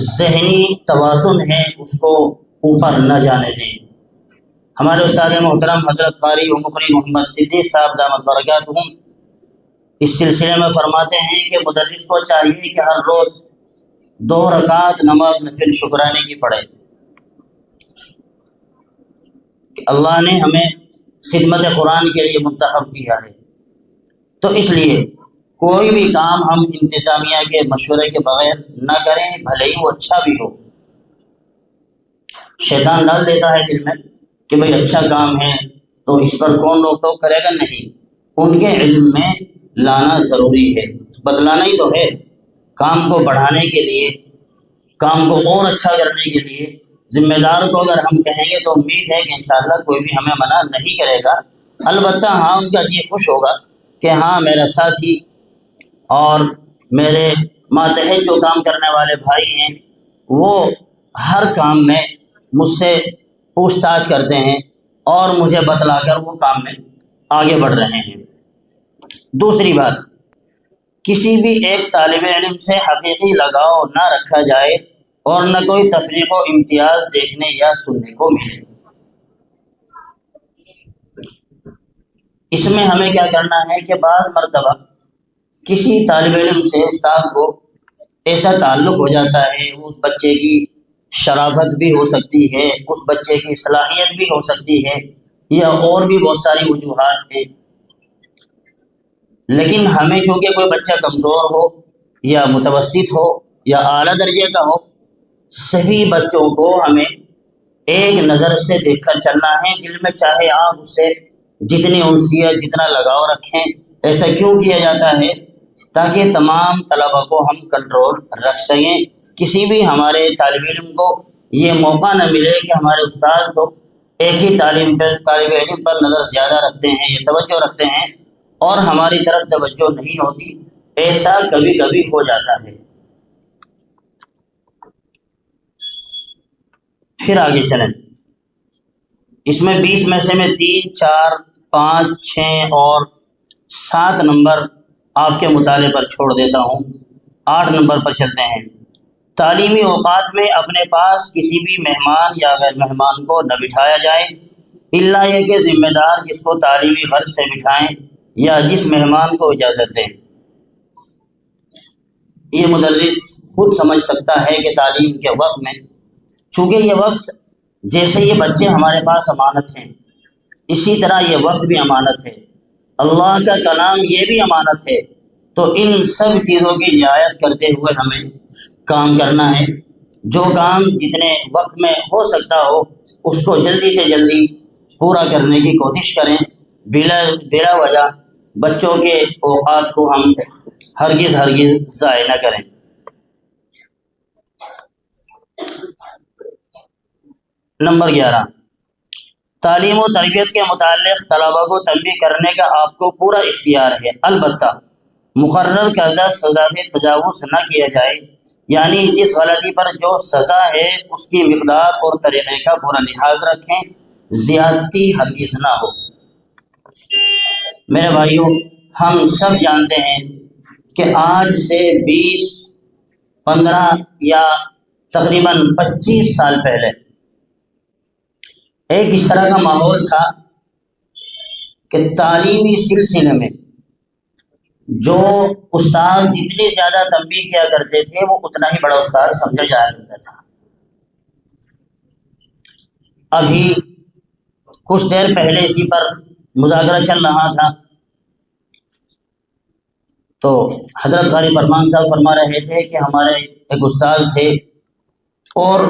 ذہنی توازن ہے اس کو اوپر نہ جانے دیں۔ ہمارے استاد محترم حضرت قاری و مقری محمد صدیق صاحب دامت برکاتہم اس سلسلے میں فرماتے ہیں کہ مدرس کو چاہیے کہ ہر روز 2 رکعت نماز نفل شکرانے کی پڑھے کہ اللہ نے ہمیں خدمت قرآن کے لیے منتخب کیا ہے۔ تو اس لیے کوئی بھی کام ہم انتظامیہ کے مشورے کے بغیر نہ کریں، بھلے ہی وہ اچھا بھی ہو۔ شیطان ڈال دیتا ہے دل میں کہ بھئی اچھا کام ہے تو اس پر کون روک ٹوک کرے گا، نہیں، ان کے علم میں لانا ضروری ہے، بتلانا ہی تو ہے۔ کام کو بڑھانے کے لیے، کام کو اور اچھا کرنے کے لیے ذمہ دار کو اگر ہم کہیں گے تو امید ہے کہ انشاءاللہ کوئی بھی ہمیں منع نہیں کرے گا۔ البتہ ہاں ان کا جی خوش ہوگا کہ ہاں میرا ساتھی اور میرے ماتحت جو کام کرنے والے بھائی ہیں وہ ہر کام میں مجھ سے پوچھ تاچھ کرتے ہیں اور مجھے بتلا کر وہ کام میں آگے بڑھ رہے ہیں۔ دوسری بات، کسی بھی ایک طالب علم سے حقیقی لگاؤ نہ رکھا جائے اور نہ کوئی تفریق و امتیاز دیکھنے یا سننے کو ملے۔ اس میں ہمیں کیا کرنا ہے کہ بعض مرتبہ کسی طالب علم سے استاد کو ایسا تعلق ہو جاتا ہے، اس بچے کی شرافت بھی ہو سکتی ہے، اس بچے کی صلاحیت بھی ہو سکتی ہے، یا اور بھی بہت ساری وجوہات ہیں، لیکن ہمیں چونکہ کوئی بچہ کمزور ہو یا متوسط ہو یا اعلیٰ درجے کا ہو، سبھی بچوں کو ہمیں ایک نظر سے دیکھ کر چلنا ہے۔ دل میں چاہے آپ اس سے جتنی انسیت جتنا لگاؤ رکھیں، ایسا کیوں کیا جاتا ہے؟ تاکہ تمام طلبہ کو ہم کنٹرول رکھ سکیں، کسی بھی ہمارے طالب علم کو یہ موقع نہ ملے کہ ہمارے استاد تو ایک ہی طالب علم پر نظر زیادہ رکھتے ہیں، یہ توجہ رکھتے ہیں اور ہماری طرف توجہ نہیں ہوتی۔ ایسا کبھی کبھی ہو جاتا ہے۔ پھر آگے چلیں، اس میں 20 میں سے میں 3، 4، 5، 6 اور 7 نمبر آپ کے مطالعے پر چھوڑ دیتا ہوں۔ 8 نمبر پر چلتے ہیں۔ تعلیمی اوقات میں اپنے پاس کسی بھی مہمان یا غیر مہمان کو نہ بٹھایا جائے، الا یہ کہ ذمہ دار جس کو تعلیمی غرض سے بٹھائیں یا جس مہمان کو اجازت دیں۔ یہ مدرس خود سمجھ سکتا ہے کہ تعلیم کے وقت میں، چونکہ یہ وقت جیسے یہ بچے ہمارے پاس امانت ہیں، اسی طرح یہ وقت بھی امانت ہے، اللہ کا کلام یہ بھی امانت ہے، تو ان سب چیزوں کی رعایت کرتے ہوئے ہمیں کام کرنا ہے۔ جو کام جتنے وقت میں ہو سکتا ہو اس کو جلدی سے جلدی پورا کرنے کی کوشش کریں، بلا وجہ بچوں کے اوقات کو ہم ہرگز ضائع نہ کریں۔ نمبر 11، تعلیم و تربیت کے متعلق طلباء کو تنبیہ کرنے کا آپ کو پورا اختیار ہے، البتہ مقرر کردہ سزا سے تجاوز نہ کیا جائے، یعنی جس غلطی پر جو سزا ہے اس کی مقدار اور طریقے کا پورا لحاظ رکھیں، زیادتی ہرگز نہ ہو۔ میرے بھائیوں، ہم سب جانتے ہیں کہ آج سے 20، 15 یا تقریباً 25 سال پہلے ایک اس طرح کا ماحول تھا کہ تعلیمی سلسلے میں جو استاد جتنی زیادہ تنبیہ کیا کرتے تھے وہ اتنا ہی بڑا استاد سمجھا جایا کرتا تھا۔ ابھی کچھ دیر پہلے اسی پر مذاکرہ چل رہا تھا تو حضرت قاری فرمان صاحب فرما رہے تھے کہ ہمارے ایک استاد تھے اور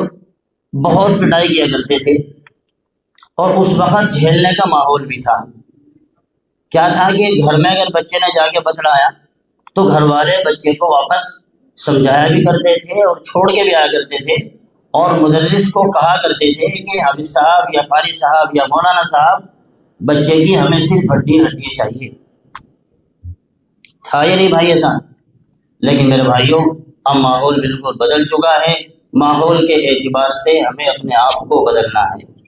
بہت پٹائی کیا کرتے تھے، اور اس وقت جھیلنے کا ماحول بھی تھا۔ کیا تھا کہ گھر میں اگر بچے نے جا کے بتلایا تو گھر والے بچے کو واپس سمجھایا بھی کرتے تھے اور چھوڑ کے بھی آیا کرتے تھے، اور مدرس کو کہا کرتے تھے کہ حافظ صاحب یا قاری صاحب یا مولانا صاحب، بچے کی ہمیں صرف ہڈی چاہیے۔ تھا یا نہیں بھائی ایسا؟ لیکن میرے بھائیوں، اب ماحول بالکل بدل چکا ہے، ماحول کے اعتبار سے ہمیں اپنے آپ کو بدلنا ہے۔